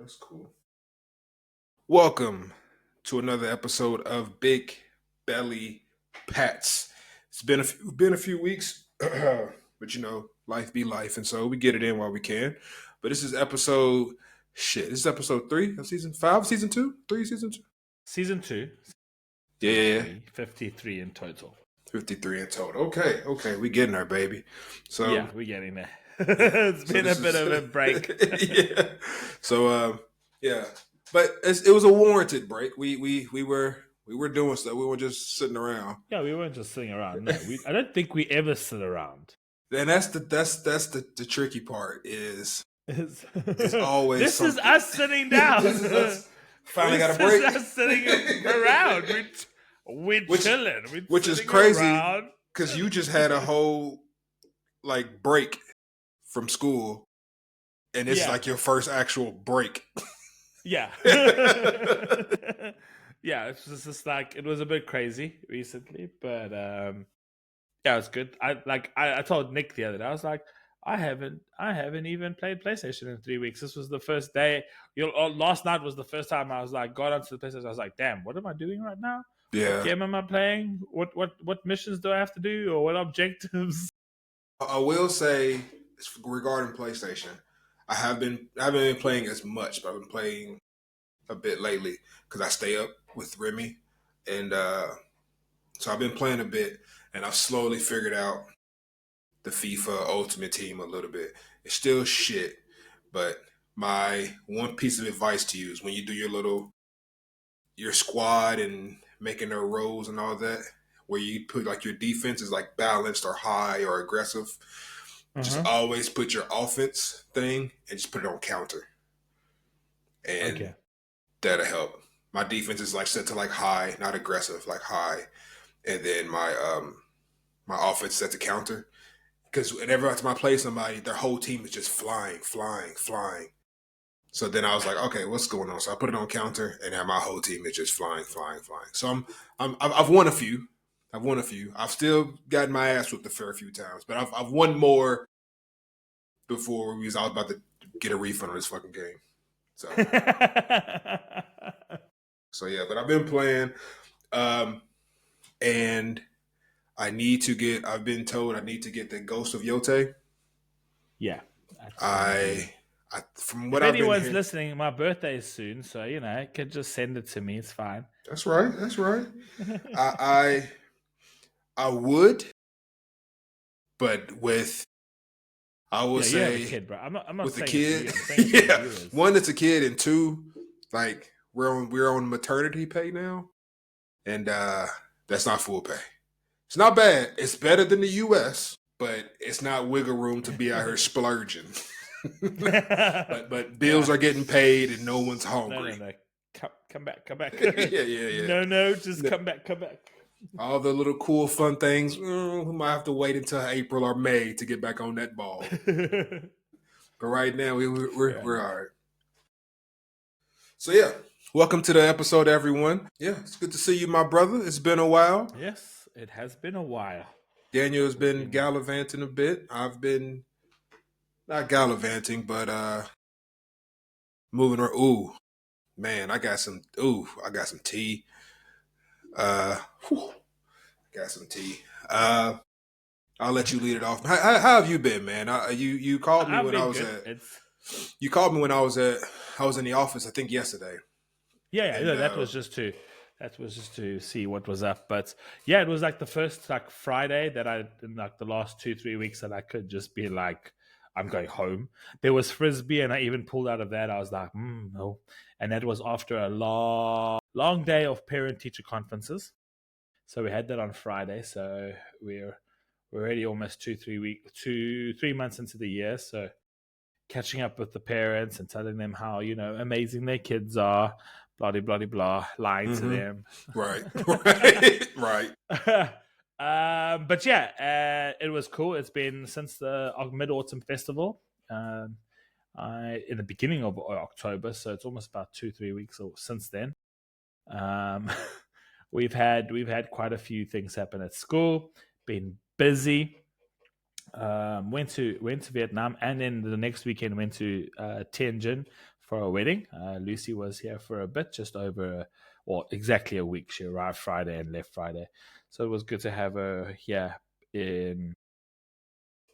That's cool. Welcome to another episode of Big Belly Pats. It's been a few weeks, but life be life, and so we get it in while we can. But this is episode shit. This is episode 3 of season 5, season 2, 3, season 2. Season 2. Yeah. 53 in total. 53 in total. Okay, we getting there, baby. So yeah, we're getting there. It's been a bit of a break. yeah. So yeah, but it was a warranted break. We were doing stuff. We weren't just sitting around. Yeah, we weren't just sitting around. No, I don't think we ever sit around. And that's the tricky part is it's always this something. Is us sitting down. This is us finally got a break. This is us sitting around. We're chilling. Which is crazy because you just had a whole break from school, and it's like your first actual break. Yeah. Yeah, it's just like it was a bit crazy recently, but yeah, it's good. I told Nick the other day, I was like, I haven't even played PlayStation in 3 weeks. This was the first day. Last night was the first time I was like, got onto the PlayStation. I was like, damn, what am I doing right now? Yeah. What game am I playing? What missions do I have to do, or what objectives? I will say regarding PlayStation, I haven't been playing as much, but I've been playing a bit lately because I stay up with Remy, and so I've been playing a bit, and I've slowly figured out the FIFA Ultimate Team a little bit. It's still shit, but my one piece of advice to you is when you do your squad and making their roles and all that, where you put your defense is balanced or high or aggressive, just always put your offense thing and just put it on counter. And that'll help. My defense is set to high, not aggressive, high. And then my offense set to counter. Because whenever I play somebody, their whole team is just flying. So then I was like, okay, what's going on? So I put it on counter, and now my whole team is just flying. So I've won a few. I've still gotten my ass whipped a fair few times, but I've won more before I was about to get a refund on this fucking game. So, so yeah, but I've been playing, and I've been told I need to get the Ghost of Yote. Yeah. From what if I've been anyone's hearing, listening, my birthday is soon, so you can just send it to me. It's fine. That's right. I would, but I will say, you have a kid, bro. I'm not with the saying kid. Yeah, one, it's a kid, and two, we're on maternity pay now, and that's not full pay. It's not bad. It's better than the U.S., but it's not wiggle room to be out here splurging. but bills are getting paid, and no one's hungry. No. Come back. Yeah. No, just come back. All the little cool, fun things, we might have to wait until April or May to get back on that ball. But right now, we're all right. So yeah, welcome to the episode, everyone. Yeah, it's good to see you, my brother. It's been a while. Yes, it has been a while. Daniel has been gallivanting a bit. I've been not gallivanting, but moving around. Ooh, man, I got some tea. Got some tea. I'll let you lead it off. How have you been, man? You called me when I was good. You called me when I was in the office, I think yesterday. Yeah. That was just to see what was up. But yeah, it was the first Friday that in the last 2-3 weeks that I could just be I'm going home. There was Frisbee, and I even pulled out of that. I was like, no. And that was after a long day of parent-teacher conferences. So we had that on Friday. So we're already almost 2-3 months into the year. So catching up with the parents and telling them how, amazing their kids are, blah, blah, blah, blah, lying to them. Right. But yeah, it was cool. It's been since the Mid-Autumn Festival in the beginning of October, so it's almost about 2-3 weeks since then. We've had quite a few things happen at school. Been busy. Went to Vietnam, and then the next weekend went to Tianjin for a wedding. Lucy was here for a bit, just over, exactly a week. She arrived Friday and left Friday, so it was good to have her here in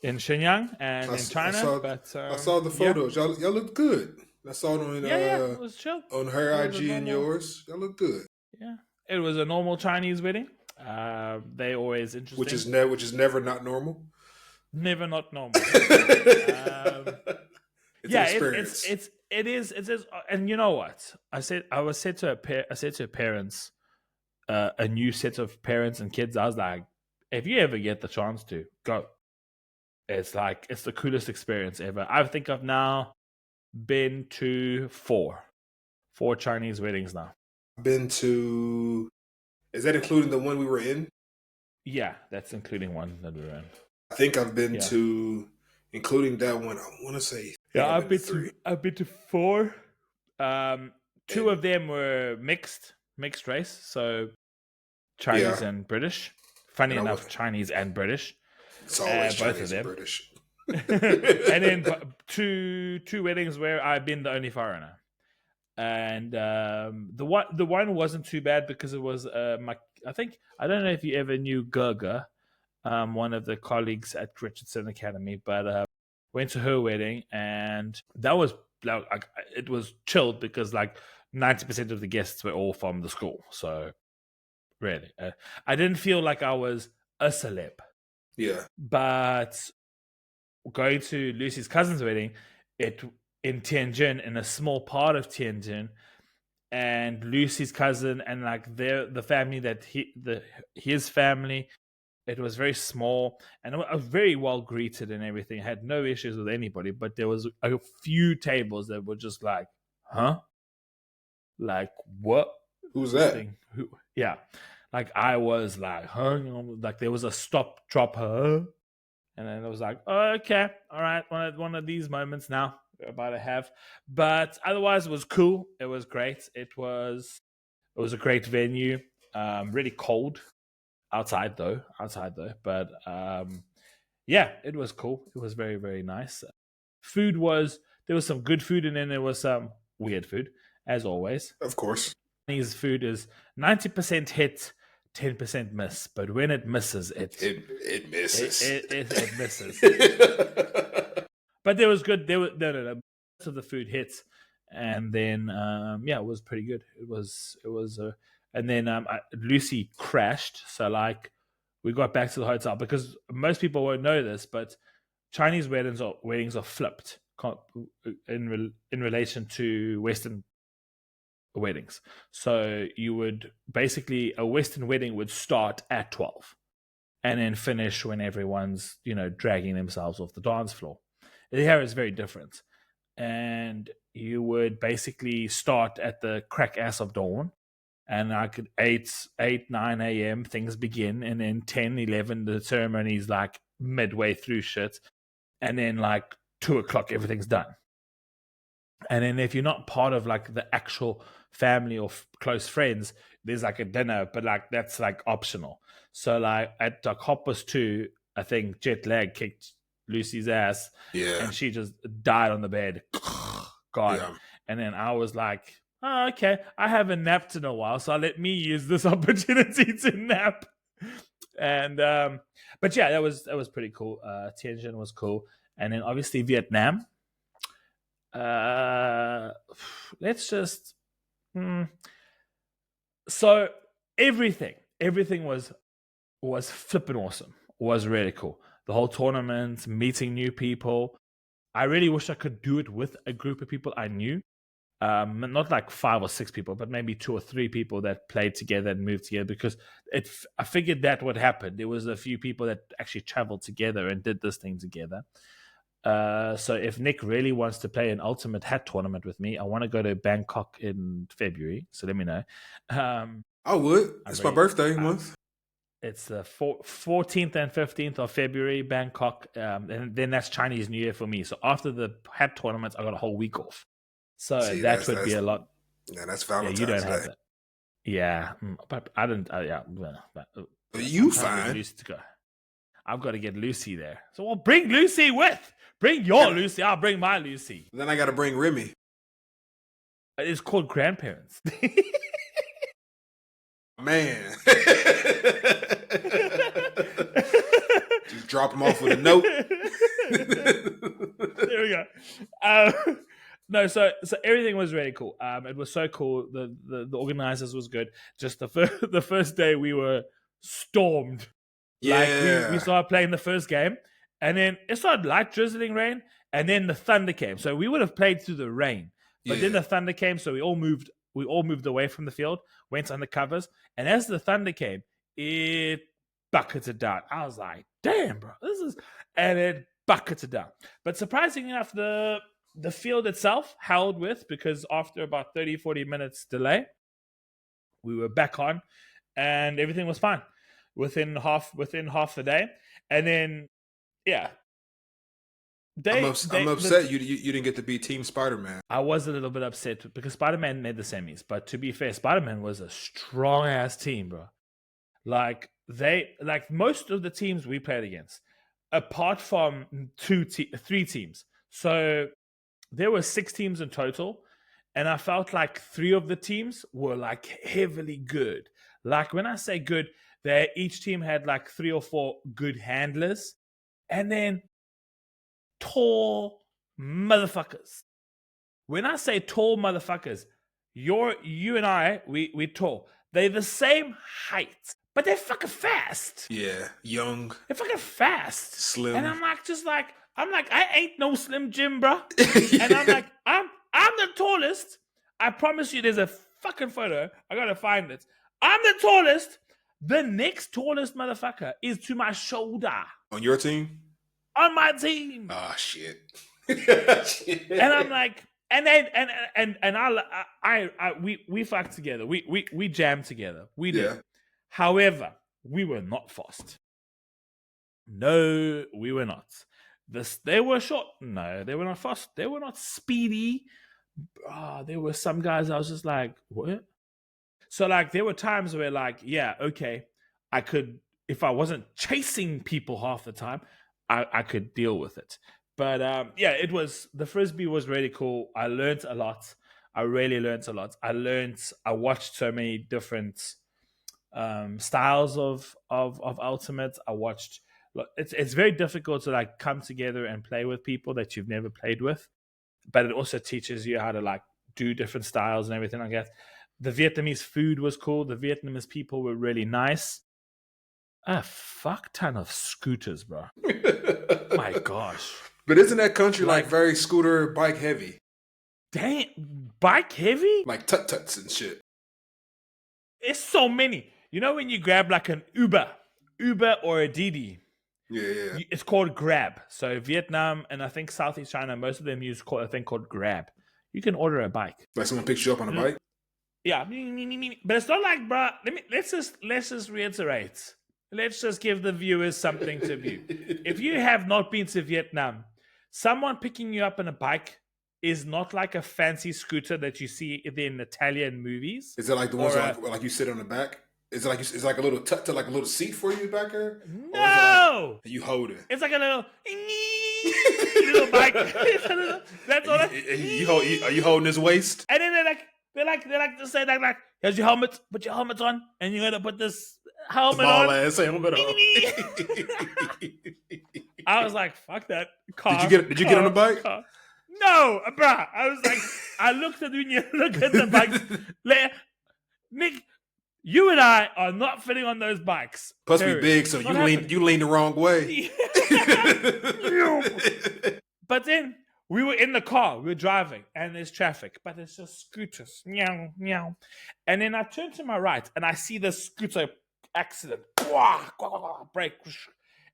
Shenyang and in China. But I saw the yeah, photos. Y'all look good. I saw them yeah, it was chill. on her It was a IG and normal, yours. Y'all look good. yeah, it was a normal Chinese wedding. They always interesting. Which is never not normal. Never not normal. It's an experience. It is, and you know what? I said to parents, a new set of parents and kids. I was like, if you ever get the chance to go, it's the coolest experience ever. I think I've now been to four Chinese weddings now. I've been to. Is that including the one we were in? Yeah, that's including one that we were in. I think I've been to, including that one. I want to say. Yeah, I've been to four. Two of them were mixed race, so Chinese and British. Funny enough, Chinese and British. It's always both Chinese of them. and British. And then two weddings where I've been the only foreigner. And the one wasn't too bad because it was I don't know if you ever knew Gerga, one of the colleagues at Richardson Academy, but went to her wedding, and that was it was chilled because 90% of the guests were all from the school. So really, I didn't feel like I was a celeb. Yeah, but going to Lucy's cousin's wedding, in Tianjin, in a small part of Tianjin, and Lucy's cousin and the family his family, it was very small, and I was very well greeted and everything. I had no issues with anybody, but there was a few tables that were just like, huh? Like, what? Who's that? Who? Yeah. I was like, huh? There was a stop, drop, huh? And then I was like, oh, okay, all right, one of these moments now we're about to have. But otherwise, it was cool. It was great. It was a great venue. Really cold outside though. But yeah, it was cool. It was very, very nice. There was some good food, and then there was some weird food, as always. Of course. Chinese food is 90% hit, 10% miss, but when it misses, it misses. It misses. But there was good. There was no. Most of the food hits, and then it was pretty good. It was and then Lucy crashed. So we got back to the hotel because most people won't know this, but Chinese weddings are flipped in relation to Western weddings. So you would basically, a Western wedding would start at 12 and then finish when everyone's dragging themselves off the dance floor. Here is very different, and you would basically start at the crack ass of dawn, and 9 a.m. things begin, and then 10, 11 the ceremony's midway through shit, and then 2 o'clock everything's done. And then if you're not part of the actual family or close friends, there's a dinner, but that's optional. So at 2:30, I think jet lag kicked Lucy's ass, and she just died on the bed. God. Yeah. And then I was like, oh, okay, I haven't napped in a while, so let me use this opportunity to nap. And but yeah, that was pretty cool. Tianjin was cool, and then obviously Vietnam. Let's just so everything was flipping awesome. Was really cool. The whole tournament, meeting new people. I really wish I could do it with a group of people I knew. Not 5 or 6 people, but maybe 2 or 3 people that played together and moved together, because I figured that would happen. There was a few people that actually traveled together and did this thing together. So if Nick really wants to play an ultimate hat tournament with me, I want to go to Bangkok in February. So let me know. I would. It's my birthday month. It's the 14th and 15th of February, Bangkok. And then that's Chinese New Year for me. So after the hat tournaments, I got a whole week off. So that would be a lot. Yeah, that's Valentine's you don't Day. Have that. Yeah, but I didn't. You fine? Lucy to go. I've got to get Lucy there. So bring Lucy with. Bring your Lucy. I'll bring my Lucy. Then I got to bring Remy. It's called grandparents. Man. Just drop them off with a note. There we go. No, so everything was really cool. It was so cool. The organizers was good. Just the first day we were stormed. Like we started playing the first game, and then it started light drizzling rain, and then the thunder came. So we would have played through the rain, but then the thunder came. So we all moved away from the field, went under covers, and as the thunder came, it bucketed down. I was like, damn, bro, and it bucketed down. But surprisingly enough, the field itself held with, because after about 30-40 minutes delay, we were back on, and everything was fine within half the day. And then I'm upset you didn't get to be Team Spider-Man. I was a little bit upset because Spider-Man made the semis, but to be fair, Spider-Man was a strong ass team, bro. Like most of the teams we played against, apart from 3 teams. So there were 6 teams in total, and I felt like 3 of the teams were like heavily good. Like when I say good, each team had like 3 or 4 good handlers, and then tall motherfuckers. When I say tall motherfuckers, you and I, we tall. They're the same height, but they're fucking fast. Yeah, young. They're fucking fast. Slim. And I'm like, I ain't no Slim Jim, bro. And I'm like, I'm the tallest. I promise you, there's a fucking photo. I gotta find it. I'm the tallest. The next tallest motherfucker is to my shoulder. On your team? On my team. Oh shit. And I'm like, and then we fucked together. We jammed together. We did. Yeah. However, we were not fast. No, we were not. They were short. No, they were not fast. They were not speedy. There were some guys I was just like, what? So like there were times where like, yeah, okay, I could, if I wasn't chasing people half the time, I could deal with it. But it was, the Frisbee was really cool. I learned a lot. I really learned a lot. I watched so many different styles of Ultimate. I watched, it's very difficult to like come together and play with people that you've never played with, but it also teaches you how to like do different styles and everything like that. The Vietnamese food was cool. The Vietnamese people were really nice. A fuck ton of scooters, bro. My gosh. But isn't that country like very scooter bike heavy? Dang, bike heavy? Like tut-tuts and shit. It's so many. You know when you grab like an Uber or a Didi? Yeah. It's called Grab. So Vietnam and I think Southeast China, most of them use a thing called Grab. You can order a bike. Like someone picks you up on a bike? Yeah. But it's not like, bro, let's just reiterate. Let's just give the viewers something to view. If you have not been to Vietnam, someone picking you up on a bike is not like a fancy scooter that you see in Italian movies. Is it like the ones like you sit on the back? Is it like it's like a little like a little seat for you back there? No, like you hold it. It's like a little bike. That's all. Are you holding his waist? And then they like to say like here's your helmet. Put your helmet on, and you're gonna put this helmet on. Ass helmet on. I was like, fuck that car. Did you get on the bike? Car. No, bruh. I was like, I looked at when you look at the bikes. Nick, you and I are not fitting on those bikes. Plus we big, so you lean the wrong way. But then we were in the car, we were driving, and there's traffic, but it's just scooters. Meow, meow. And then I turn to my right, and I see the scooter accident. Break.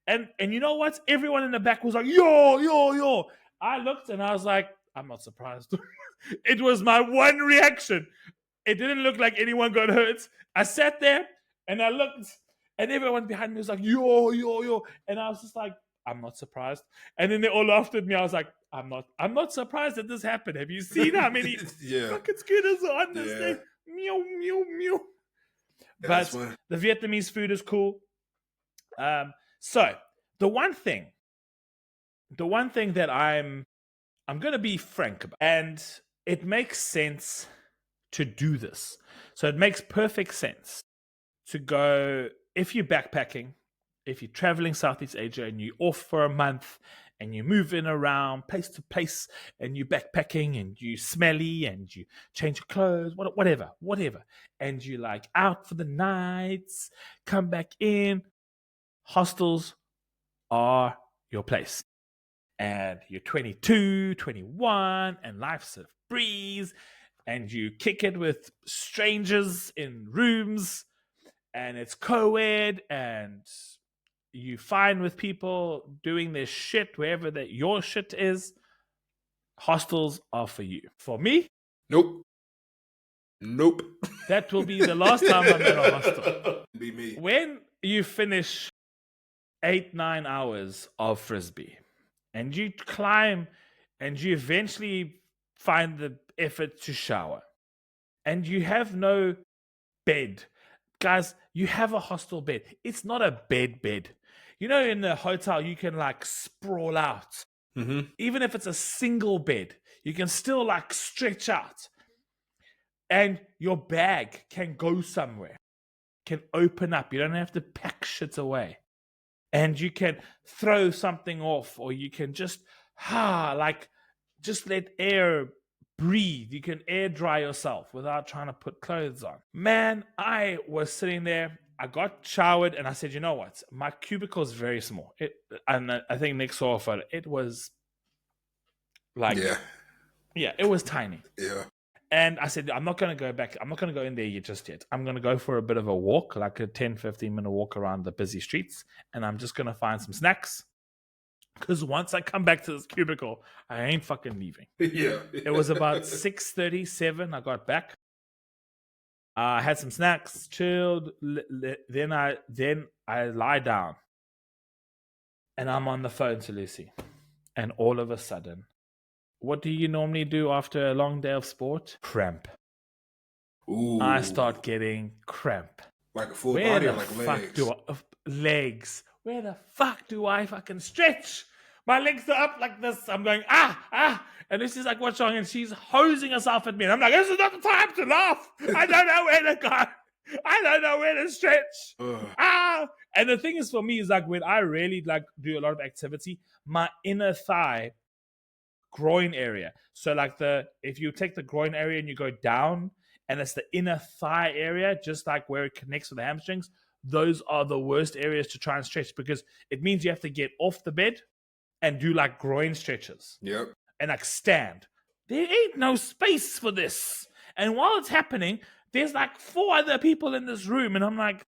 And you know what? Everyone in the back was like, yo. I looked and I was like, I'm not surprised. It was my one reaction. It didn't look like anyone got hurt. I sat there and I looked and everyone behind me was like, yo. And I was just like, I'm not surprised. And then they all laughed at me. I was like, I'm not surprised that this happened. Have you seen how many fucking scooters are on this thing? Meow. But the Vietnamese food is cool. So the one thing that I'm going to be frank about, and it makes sense to do this. So it makes perfect sense to go, if you're backpacking, if you're traveling Southeast Asia and you're off for a month and you're moving around place to place and you're backpacking and you smelly and you change your clothes, whatever. And you like out for the nights, come back in, hostels are your place. And you're 22, 21, and life's a breeze, and you kick it with strangers in rooms, and it's co-ed, and you fine with people doing their shit wherever that your shit is. Hostels are for you. For me, Nope. that will be the last time I'm in a hostel. Be me. When you finish 8-9 hours of frisbee and you climb and you eventually find the effort to shower and you have no bed, guys, you have a hostel bed. It's not a bed. You know, in the hotel you can like sprawl out. Mm-hmm. Even if it's a single bed, you can still like stretch out, and your bag can go somewhere, can open up. You don't have to pack shit away, and you can throw something off, or you can just just let air breathe. You can air dry yourself without trying to put clothes on. Man, I was sitting there, I got showered, and I said, you know what, my cubicle is very small. And I think Nick saw a photo. It was like, yeah, it was tiny. Yeah. And I said, I'm not going to go back. I'm not going to go in there just yet. I'm going to go for a bit of a walk, like a 10, 15-minute walk around the busy streets. And I'm just going to find some snacks. Because once I come back to this cubicle, I ain't fucking leaving. Yeah. It was about 6:37. I got back. I had some snacks, chilled. Then I lie down. And I'm on the phone to Lucy. And all of a sudden, what do you normally do after a long day of sport? Cramp. Ooh. I start getting cramp. Like a full body or like legs? Legs. Where the fuck do I fucking stretch? My legs are up like this. I'm going, ah. And this is like, what's wrong? And she's hosing herself at me. And I'm like, this is not the time to laugh. I don't know where to go. I don't know where to stretch. And the thing is, for me, is like when I really like do a lot of activity, my inner thigh, groin area. So like if you take the groin area and you go down, and it's the inner thigh area, just like where it connects with the hamstrings, those are the worst areas to try and stretch, because it means you have to get off the bed and do like groin stretches. Yep. And like stand. There ain't no space for this. And while it's happening, there's like 4 other people in this room, and I'm like,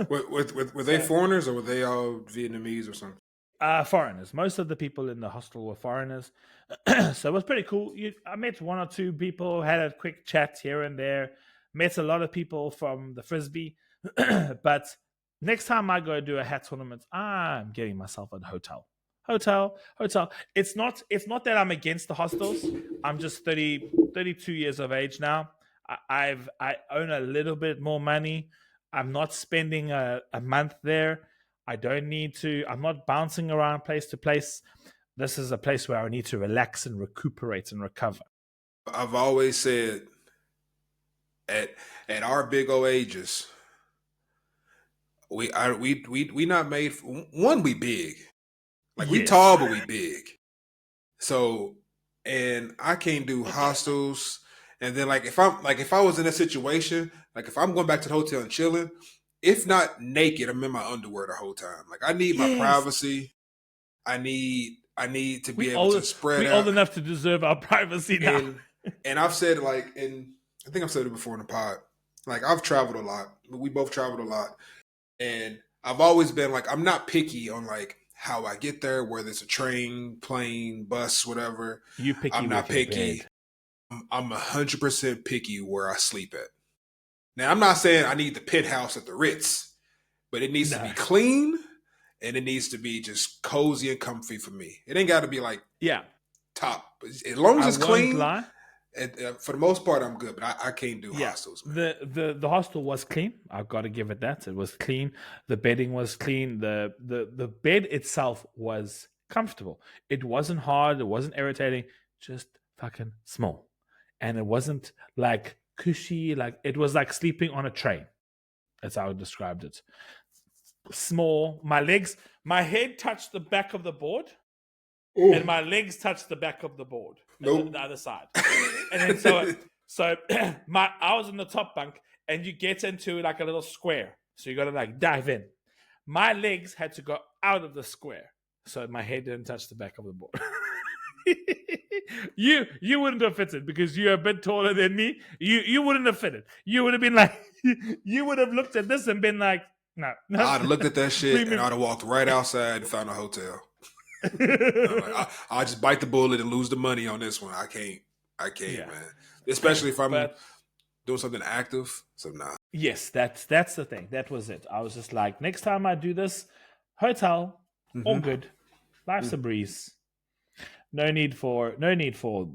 Were they foreigners, or were they all Vietnamese or something? Foreigners. Most of the people in the hostel were foreigners. So it was pretty cool. I met 1 or 2 people, had a quick chat here and there, met a lot of people from the frisbee. But next time I go do a hat tournament, I'm getting myself a hotel. It's not that I'm against the hostels. I'm just 32 years of age now. I own a little bit more money. I'm not spending a month there. I don't need to. I'm not bouncing around place to place. This is a place where I need to relax and recuperate and recover. I've always said, at our big old ages, we not made for, one, we big. Like, we tall, but we big. So, and I can't do hostels. And then if I was in a situation, like if I'm going back to the hotel and chilling, if not naked, I'm in my underwear the whole time. Like, I need my privacy. I need to be able to spread out. We're old enough to deserve our privacy now. And I've said, and I think I've said it before in the pod, like, I've traveled a lot. We both traveled a lot. And I've always been like, I'm not picky on like how I get there, whether it's a train, plane, bus, whatever. I'm not picky. I'm 100% picky where I sleep at. Now, I'm not saying I need the penthouse at the Ritz, but it needs to be clean, and it needs to be just cozy and comfy for me. It ain't got to be like top. As long as it's clean, for the most part, I'm good. But I can't do hostels. Man. The hostel was clean. I've got to give it that. It was clean. The bedding was clean. The bed itself was comfortable. It wasn't hard. It wasn't irritating. Just fucking small. And it wasn't like cushy, like it was like sleeping on a train. That's how I described it. Small. My head touched the back of the board, and Ooh. my legs touched the back of the board, the Nope. other side. And then so I was in the top bunk, and you get into like a little square. So you got to like dive in. My legs had to go out of the square, so my head didn't touch the back of the board. You wouldn't have fitted because you're a bit taller than me. You wouldn't have fitted. You would have been like, you would have looked at this and been like, no. I'd have looked at that shit Bring and me. I'd have walked right outside and found a hotel. I'm like, I'll just bite the bullet and lose the money on this one. I can't, Yeah. man. Especially if I'm But doing something active. So nah. yes, that's the thing. That was it. I was just like, next time I do this, hotel, all Mm-hmm. good. Life's a breeze. No need for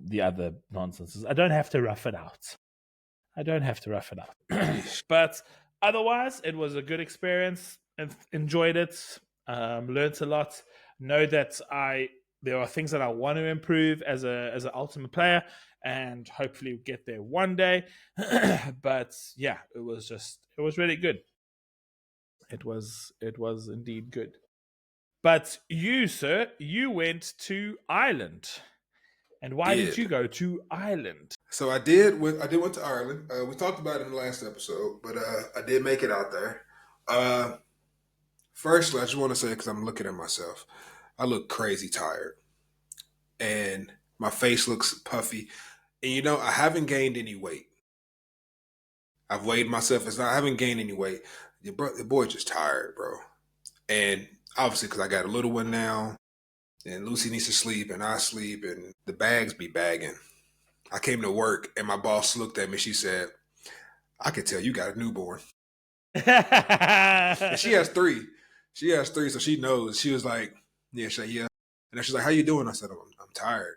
the other nonsenses. I don't have to rough it out. But otherwise, it was a good experience. Enjoyed it. Learned a lot. Know that there are things that I want to improve as an ultimate player, and hopefully get there one day. But yeah, it was really good. It was indeed good. But you, sir, you went to Ireland. And why did Did. you go to Ireland? So I did. I did went to Ireland. We talked about it in the last episode, but I did make it out there. Firstly, I just want to say because I'm looking at myself, I look crazy tired, and my face looks puffy. And I haven't gained any weight. I've weighed myself. I haven't gained any weight. The boy just tired, bro. And obviously, because I got a little one now, and Lucy needs to sleep, and I sleep, and the bags be bagging. I came to work, and my boss looked at me. She said, "I could tell you got a newborn." And she has three. She has three, so she knows. She was like, "Yeah, yeah." And then she's like, "How you doing?" I said, "I'm tired."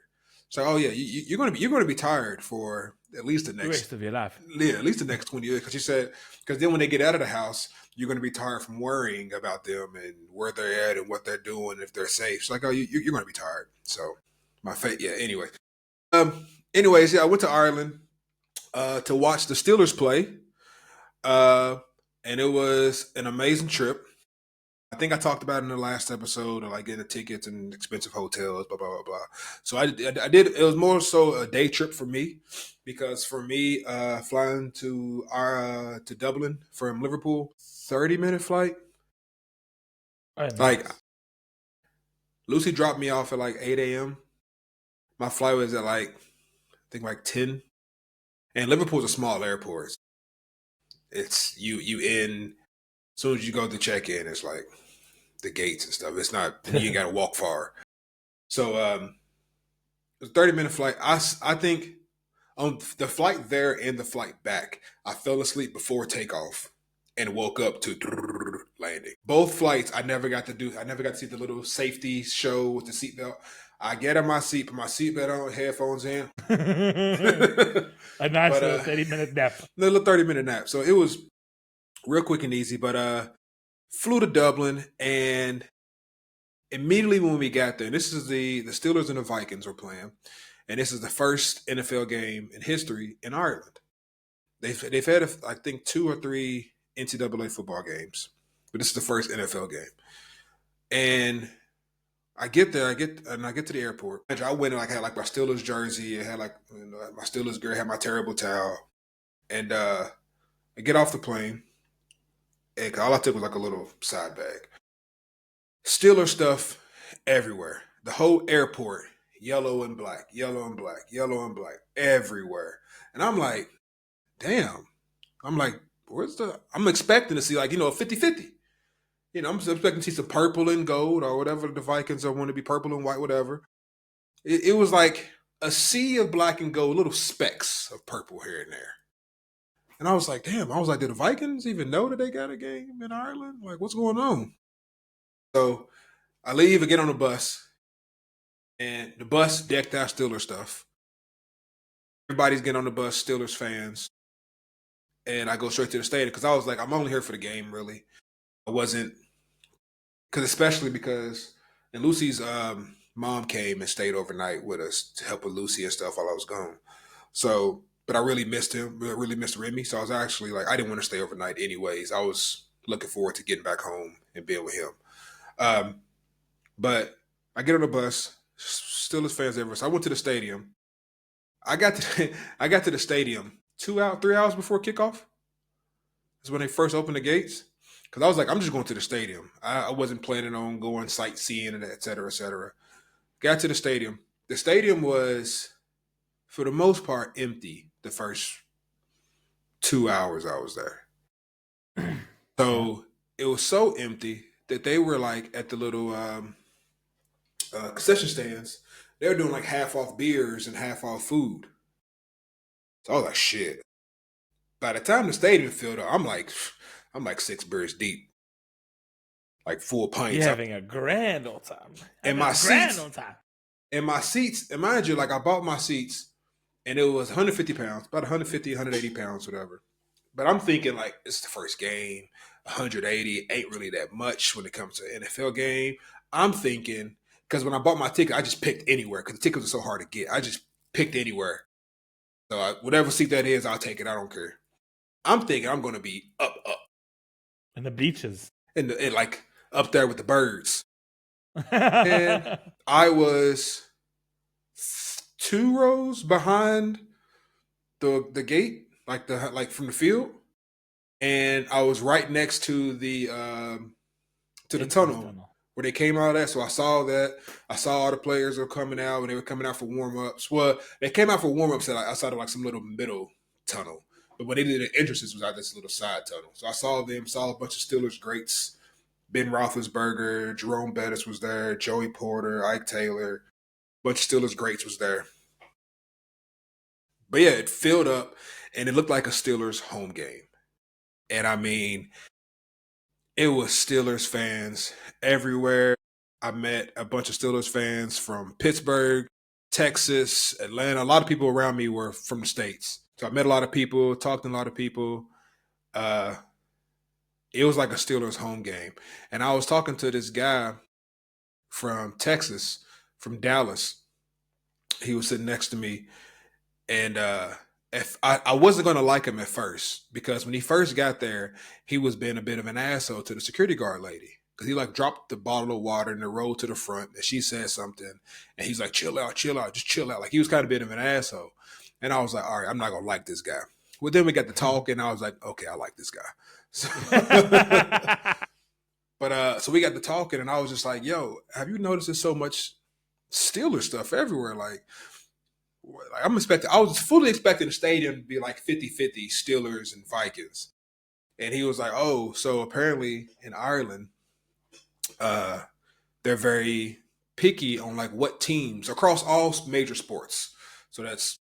She's like, "Oh yeah, you're gonna be tired for at least the The next rest of your life. at least the next 20 years." Because she said, because then when they get out of the house, you're gonna be tired from worrying about them and where they're at and what they're doing if they're safe. She's like, "Oh, you're gonna be tired." So my face, yeah. Anyway, anyways, yeah, I went to Ireland to watch the Steelers play, uh, and it was an amazing trip. I think I talked about it in the last episode, of like getting the tickets and expensive hotels, blah blah blah blah. So I did. It was more so a day trip for me, because for me, flying to Dublin from Liverpool, 30-minute flight. Oh, Like nice. Lucy dropped me off at like 8 a.m. My flight was at like I think like 10. And Liverpool's a small airport. It's you in as soon as you go to check in, it's like the gates and stuff. It's not you ain't got to walk far. So it was a 30-minute flight. I think on the flight there and the flight back, I fell asleep before takeoff and woke up to landing. Both flights, I never got to do. I never got to see the little safety show with the seatbelt. I get in my seat, put my seatbelt on, headphones in. A nice But little 30-minute nap. little 30-minute nap. So it was real quick and easy. But flew to Dublin, and immediately when we got there, this is the Steelers and the Vikings were playing, and this is the first NFL game in history in Ireland. They've had I think 2 or 3 NCAA football games, but this is the first NFL game. And I get there, I get to the airport. I went and like had like my Steelers jersey, I had like my Steelers gear, had my terrible towel, and I get off the plane, and all I took was like a little side bag. Steeler stuff everywhere. The whole airport, yellow and black, yellow and black, yellow and black, everywhere. And I'm like, damn. I'm like, I'm expecting to see like, a 50-50. I'm expecting to see some purple and gold or whatever the Vikings are want to be, purple and white, whatever. It was like a sea of black and gold, little specks of purple here and there. And I was like, damn. I was like, do the Vikings even know that they got a game in Ireland? Like, what's going on? So I leave and get on the bus, and the bus decked out Steelers stuff. Everybody's getting on the bus, Steelers fans. And I go straight to the stadium because I was like, I'm only here for the game, really. I wasn't, especially because, and Lucy's mom came and stayed overnight with us to help with Lucy and stuff while I was gone. So, but I really missed him. I really missed Remy. So I was actually like, I didn't want to stay overnight anyways. I was looking forward to getting back home and being with him. Um, but I get on the bus, still as fans ever. So I went to the stadium. I got to I got to the stadium 3 hours before kickoff. Is when they first opened the gates. Because I was like, I'm just going to the stadium. I wasn't planning on going sightseeing and et cetera, et cetera. Got to the stadium. The stadium was, for the most part, empty the first 2 hours I was there. So it was so empty that they were like at the little concession stands. They were doing like half off beers and half off food. So I was like, shit. By the time the stadium filled up, I'm like 6 beers deep, like full pints. You're having a grand old time. And my seats, and mind you, like I bought my seats, and it was 150 pounds, about 150, 180 pounds, whatever. But I'm thinking like it's the first game, 180 ain't really that much when it comes to an NFL game. I'm thinking because when I bought my ticket, I just picked anywhere because the tickets are so hard to get. I just picked anywhere. So whatever seat that is, I'll take it. I don't care. I'm thinking I'm going to be up in the bleachers, and like up there with the birds. And I was 2 rows behind the gate, like from the field, and I was right next to the tunnel where they came out of that. So I saw that. I saw all the players were coming out, and they were coming out for warm-ups. Well, they came out for warm-ups outside of like some little middle tunnel. But when they did the entrances was out this little side tunnel. So I saw them, saw a bunch of Steelers greats. Ben Roethlisberger, Jerome Bettis was there, Joey Porter, Ike Taylor, a bunch of Steelers greats was there. But yeah, it filled up, and it looked like a Steelers home game. And I mean, it was Steelers fans everywhere. I met a bunch of Steelers fans from Pittsburgh, Texas, Atlanta. A lot of people around me were from the States. So I met a lot of people, talked to a lot of people. It was like a Steelers home game. And I was talking to this guy from Texas, from Dallas. He was sitting next to me. And if I wasn't going to like him at first because when he first got there, he was being a bit of an asshole to the security guard lady. Because he like dropped the bottle of water in the road to the front and she said something. And he's like, chill out, just chill out. Like he was kind of a bit of an asshole. And I was like, all right, I'm not going to like this guy. Well, then we got to talk and I was like, okay, I like this guy. So, but so we got to talking and I was just like, yo, have you noticed there's so much Steelers stuff everywhere? Like I was fully expecting the stadium to be like 50-50 Steelers and Vikings. And he was like, oh, so apparently in Ireland, they're very picky on like what teams across all major sports. So that's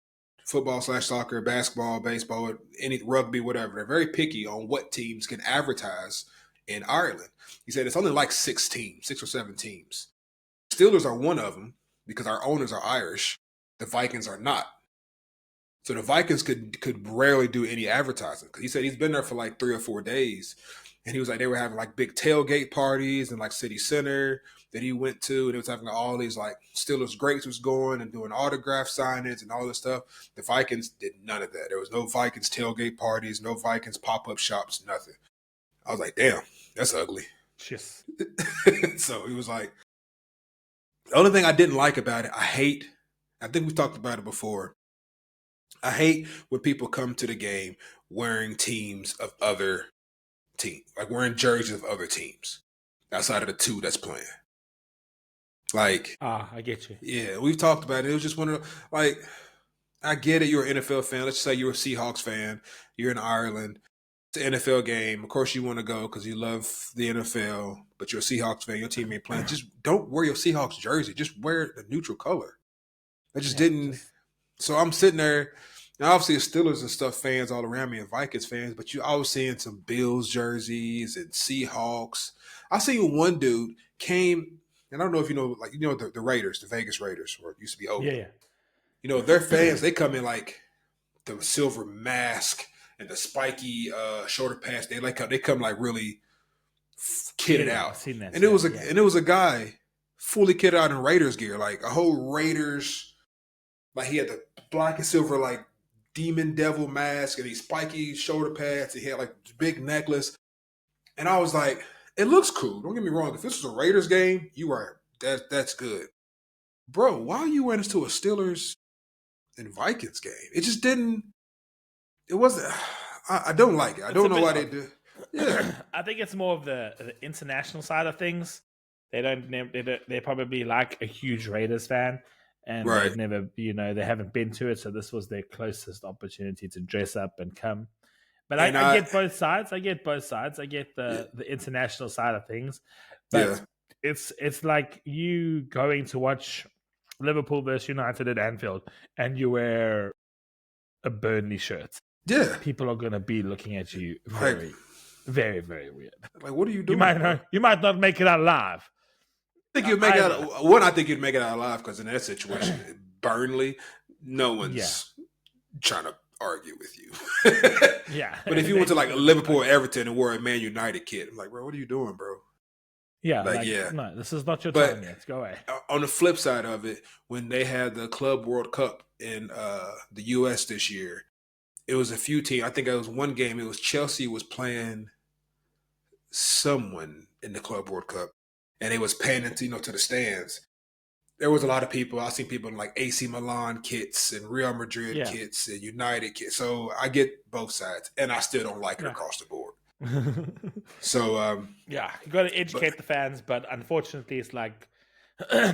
football/soccer, basketball, baseball, any rugby, whatever. They're very picky on what teams can advertise in Ireland. He said it's only like 6 or 7 teams. Steelers are one of them because our owners are Irish. The Vikings are not. So the Vikings could rarely do any advertising. He said he's been there for like 3 or 4 days. And he was like, they were having like big tailgate parties in like City Center that he went to. And it was having all these like Steelers greats was going and doing autograph signings and all this stuff. The Vikings did none of that. There was no Vikings tailgate parties, no Vikings pop-up shops, nothing. I was like, damn, that's ugly. Yes. So he was like, the only thing I didn't like about it, I think we talked about it before. I hate when people come to the game wearing teams of other teams, like wearing jerseys of other teams outside of the 2 that's playing. Like, I get you. Yeah, we've talked about it. It was just one of the, like, I get it. You're an NFL fan. Let's say you're a Seahawks fan. You're in Ireland. It's an NFL game. Of course, you want to go because you love the NFL, but you're a Seahawks fan. Your team ain't playing. Just don't wear your Seahawks jersey. Just wear the neutral color. I just didn't. So I'm sitting there. Now, obviously, it's Steelers and stuff fans all around me and Vikings fans, but I was seeing some Bills jerseys and Seahawks. I seen one dude came, and I don't know if you know, like, the Raiders, the Vegas Raiders, or it used to be Oakland. Yeah. Their fans, they come in like the silver mask and the spiky shoulder pads. They come like really kitted out. I've seen that. And it was a guy fully kitted out in Raiders gear, like a whole Raiders. Like he had the black and silver like demon devil mask and these spiky shoulder pads. And he had like big necklace, and I was like, it looks cool. Don't get me wrong. If this was a Raiders game, you are that's good, bro. Why are you wearing this to a Steelers and Vikings game? It just didn't. It wasn't. I don't like it. I don't know why they do. Yeah, I think it's more of the international side of things. They probably like a huge Raiders fan, and right. they've never, they haven't been to it, so this was their closest opportunity to dress up and come. But I get both sides. I get the international side of things, but it's like you going to watch Liverpool versus United at Anfield, and you wear a Burnley shirt. Yeah, people are gonna be looking at you very, very, very weird. Like, what are you doing? You might not make it out alive. I think you'd make it out. One, I think you'd make it out alive because in that situation, Burnley, no one's trying to argue with you. Yeah, but if you went to like Liverpool or Everton and wore a Man United kit, I'm like, bro, what are you doing, bro? Yeah, no, this is not your time yet. Go away. On the flip side of it, when they had the Club World Cup in the U.S. this year, it was a few teams. I think it was one game. It was Chelsea was playing someone in the Club World Cup, and it was panning to the stands. There was a lot of people. I seen people in like AC Milan kits and Real Madrid kits and United kits. So I get both sides, and I still don't like it across the board. So you got to educate the fans, but unfortunately, it's like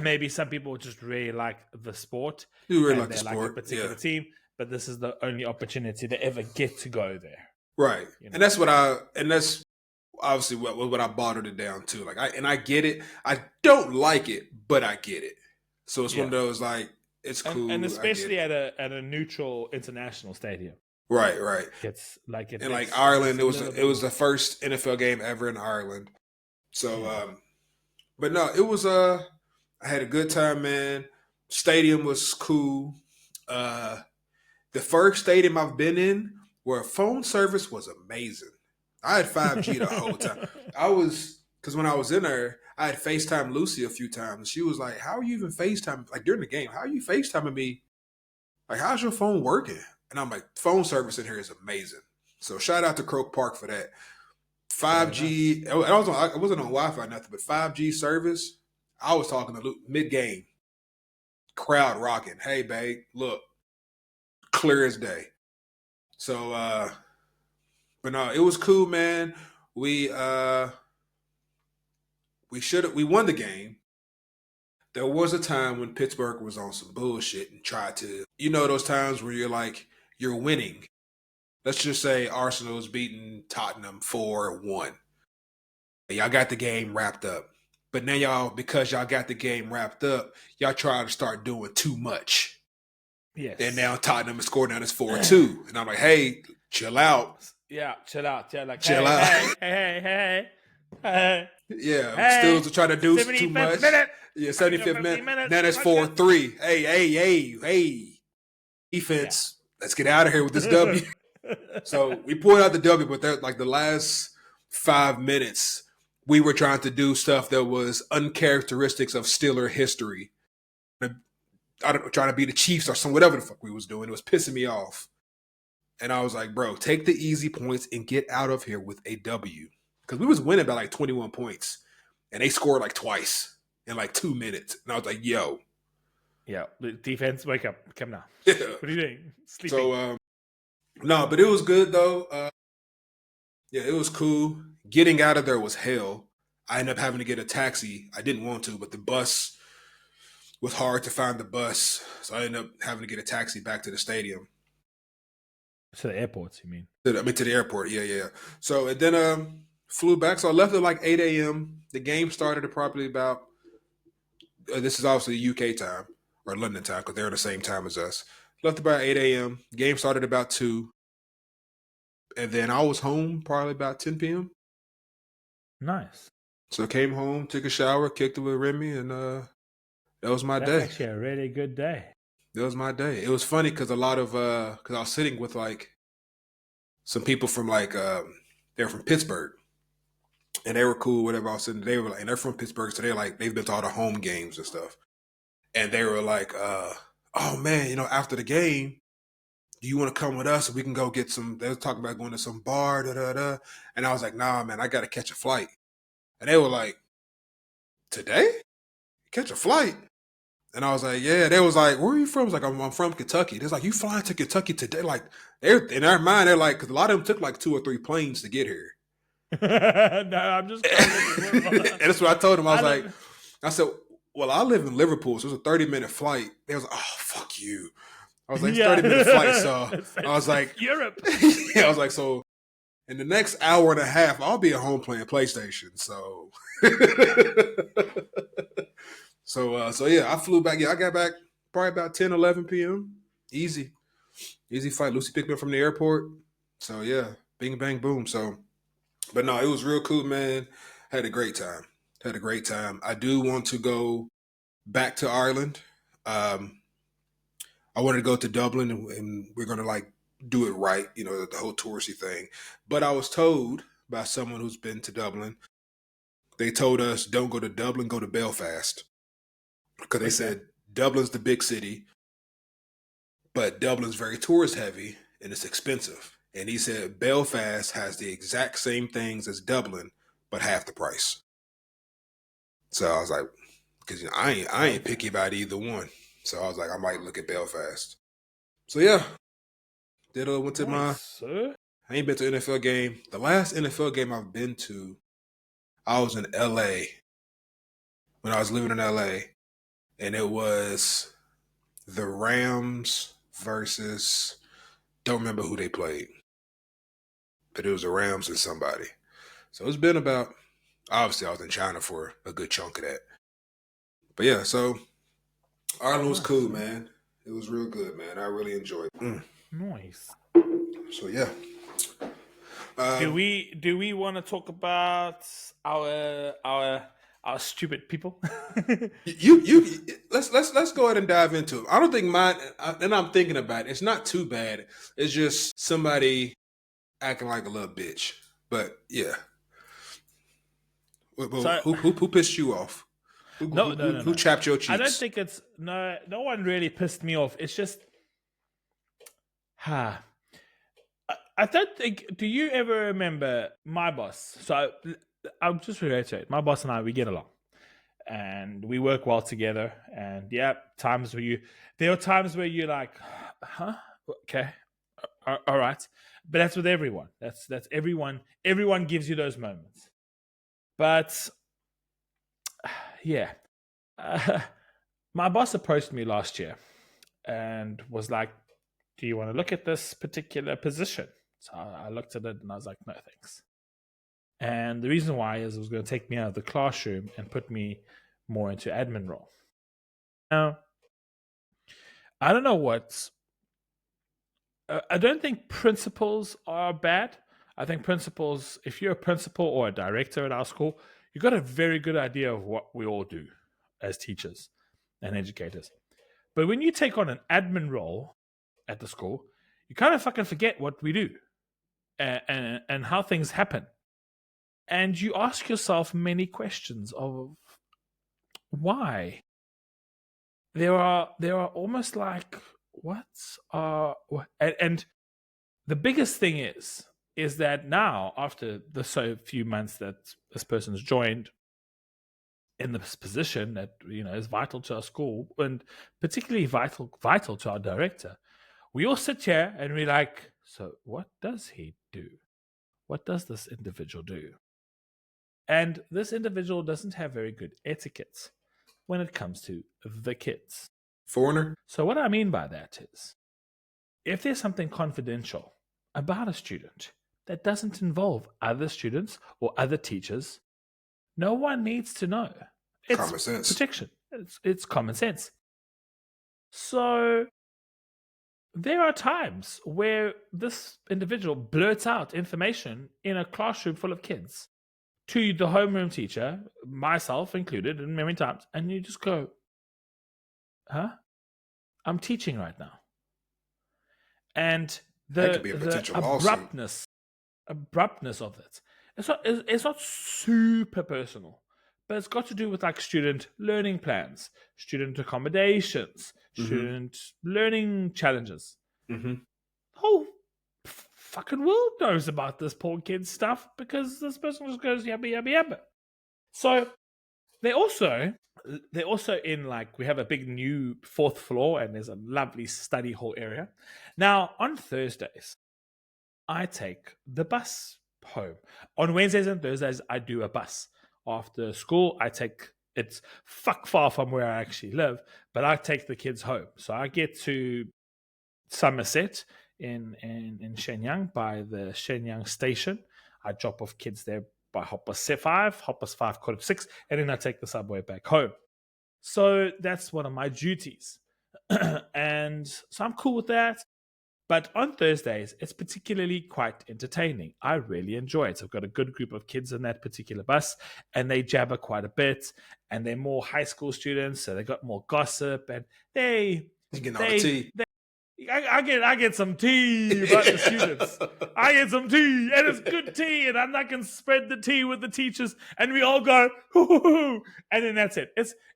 maybe some people just really like the sport. You really like the sport, like a particular team, but this is the only opportunity they ever get to go there. Right, and that's that's obviously what I bothered it down to. Like I get it. I don't like it, but I get it. So it's one of those like it's cool, and especially at a neutral international stadium. Right. It's like in like Ireland. It was the first NFL game ever in Ireland. So, but no, it was I had a good time, man. Stadium was cool. The first stadium I've been in where phone service was amazing. I had 5G the whole time. Because when I was in there, I had FaceTime Lucy a few times. She was like, how are you even FaceTime? Like during the game, how are you FaceTiming me? Like, how's your phone working? And I'm like, phone service in here is amazing. So shout out to Croke Park for that. 5G, I wasn't on Wi-Fi nothing, but 5G service. I was talking to Luke mid-game. Crowd rocking. Hey, babe, look. Clear as day. So, but no, it was cool, man. We won the game. There was a time when Pittsburgh was on some bullshit and tried to, those times where you're like, you're winning. Let's just say Arsenal's beating Tottenham 4-1. Y'all got the game wrapped up. But now because y'all got the game wrapped up, y'all try to start doing too much. Yes. And now Tottenham is scoring down as 4-2. And I'm like, hey, chill out. Yeah, chill out. Chill out. Hey. Yeah, Steelers are trying to do too much. Minute. Yeah, 75th minute. Now it's 4-3. Hey. Defense, let's get out of here with this W. So we pulled out the W, but that like the last 5 minutes, we were trying to do stuff that was uncharacteristics of Steeler history. Trying to be the Chiefs or whatever the fuck we was doing. It was pissing me off. And I was like, bro, take the easy points and get out of here with a W. Because we was winning by like 21 points. And they scored like twice in like 2 minutes. And I was like, yo. Yeah, defense, wake up. Come now. Yeah. What are you doing? Sleeping. So, no, but it was good though. Yeah, it was cool. Getting out of there was hell. I ended up having to get a taxi. I didn't want to, but the bus was hard to find the bus. So I ended up having to get a taxi back to the stadium. To the airport, you mean? To the airport, yeah. So, and then flew back. So I left at like 8 a.m. The game started at probably about, this is obviously UK time, or London time, because they're the same time as us. Left about 8 a.m. Game started about 2. And then I was home probably about 10 p.m. Nice. So I came home, took a shower, kicked it with Remy, and that was my day. That's actually a really good day. That was my day. It was funny because because I was sitting with like some people from like, they're from Pittsburgh. and they were cool, whatever. I was sitting, they were like, and they're from Pittsburgh, so they're like, they've been to all the home games and stuff. And they were like, oh man, after the game, do you want to come with us and we can go get some? They were talking about going to some bar, da da da. And I was like, nah, man, I got to catch a flight. And they were like, today? Catch a flight? And I was like, yeah. They was like, where are you from? I was like, I'm from Kentucky. They're like, you flying to Kentucky today? Like, they're in their mind, they're like, because a lot of them took like 2 or 3 planes to get here. No, I'm just and that's what I told them. I said, well, I live in Liverpool, so it was a 30-minute flight. They was like, oh, fuck you. I was like, it's 30-minute flight, so I was like, Europe. Yeah, I was like, so in the next hour and a half, I'll be at home playing PlayStation. So, so yeah, I flew back. Yeah, I got back probably about 10, 11 p.m. Easy flight. Lucy picked me up from the airport. So yeah, bing, bang, boom. So, but no, it was real cool, man. Had a great time. I do want to go back to Ireland. I wanted to go to Dublin, and we're gonna like do it right, the whole touristy thing. But I was told by someone who's been to Dublin, they told us don't go to Dublin, go to Belfast, because they said Dublin's the big city, but Dublin's very tourist heavy and it's expensive. And he said Belfast has the exact same things as Dublin, but half the price. So I was like, because I ain't picky about either one. So I was like, I might look at Belfast. So yeah, went to I ain't been to an NFL game. The last NFL game I've been to, I was in LA when I was living in LA, and it was the Rams versus, don't remember who they played, but it was the Rams and somebody. So it's been about, obviously I was in China for a good chunk of that. But yeah, so Ireland was cool, man. It was real good, man. I really enjoyed it. Nice. So yeah. Do we want to talk about our stupid people? you let's go ahead and dive into it. I don't think mine, and I'm thinking about it. It's not too bad. It's just somebody acting like a little bitch. But yeah. So, who pissed you off? Who chapped your cheeks? I don't think it's no one really pissed me off. It's just I don't think. Do you ever remember my boss? So I'll just reiterate. My boss and I, we get along, and we work well together. And yeah, there are times where you're like, huh, okay, all right. But that's with everyone. That's everyone. Everyone gives you those moments. But yeah, my boss approached me last year and was like, do you want to look at this particular position? So I looked at it and I was like, no, thanks. And the reason why is it was going to take me out of the classroom and put me more into admin role. Now, I don't know what. I don't think principals are bad. I think principals, if you're a principal or a director at our school, you've got a very good idea of what we all do as teachers and educators. But when you take on an admin role at the school, you kind of fucking forget what we do and how things happen. And you ask yourself many questions of why. There are almost like and the biggest thing is that now, after the so few months that this person's joined in this position that is vital to our school and particularly vital to our director, we all sit here and we're like, so what does he do? What does this individual do? And this individual doesn't have very good etiquette when it comes to the kids. Foreigner? So what I mean by that is, if there's something confidential about a student that doesn't involve other students or other teachers, no one needs to know. It's common sense. Protection. It's common sense. So there are times where this individual blurts out information in a classroom full of kids to the homeroom teacher, myself included, and many times, and you just go, huh? I'm teaching right now. And the abruptness of it. it's not super personal, but it's got to do with like student learning plans, student accommodations, Mm-hmm. student learning challenges. Mm-hmm. The whole fucking world knows about this poor kid stuff because this person just goes yabba yabba yabba. So they also they're also in like we have a big new fourth floor and there's a lovely study hall area. Now on Thursdays, I take the bus home. On Wednesdays and Thursdays, I do a bus. After school, I take it's fuck far from where I actually live, but I take the kids home. So I get to Somerset in Shenyang by the Shenyang station. I drop off kids there by 5:30, 5:45, and then I take the subway back home. So that's one of my duties. And so I'm cool with that. But on Thursdays, it's particularly quite entertaining. I really enjoy it. I've got a good group of kids in that particular bus, and they jabber quite a bit. And they're more high school students, so they got more gossip, and they You getting all the they tea. I get some tea about the students. I get some tea, and it's good tea, and I can spread the tea with the teachers, and we all go, hoo, hoo, hoo, and then that's it.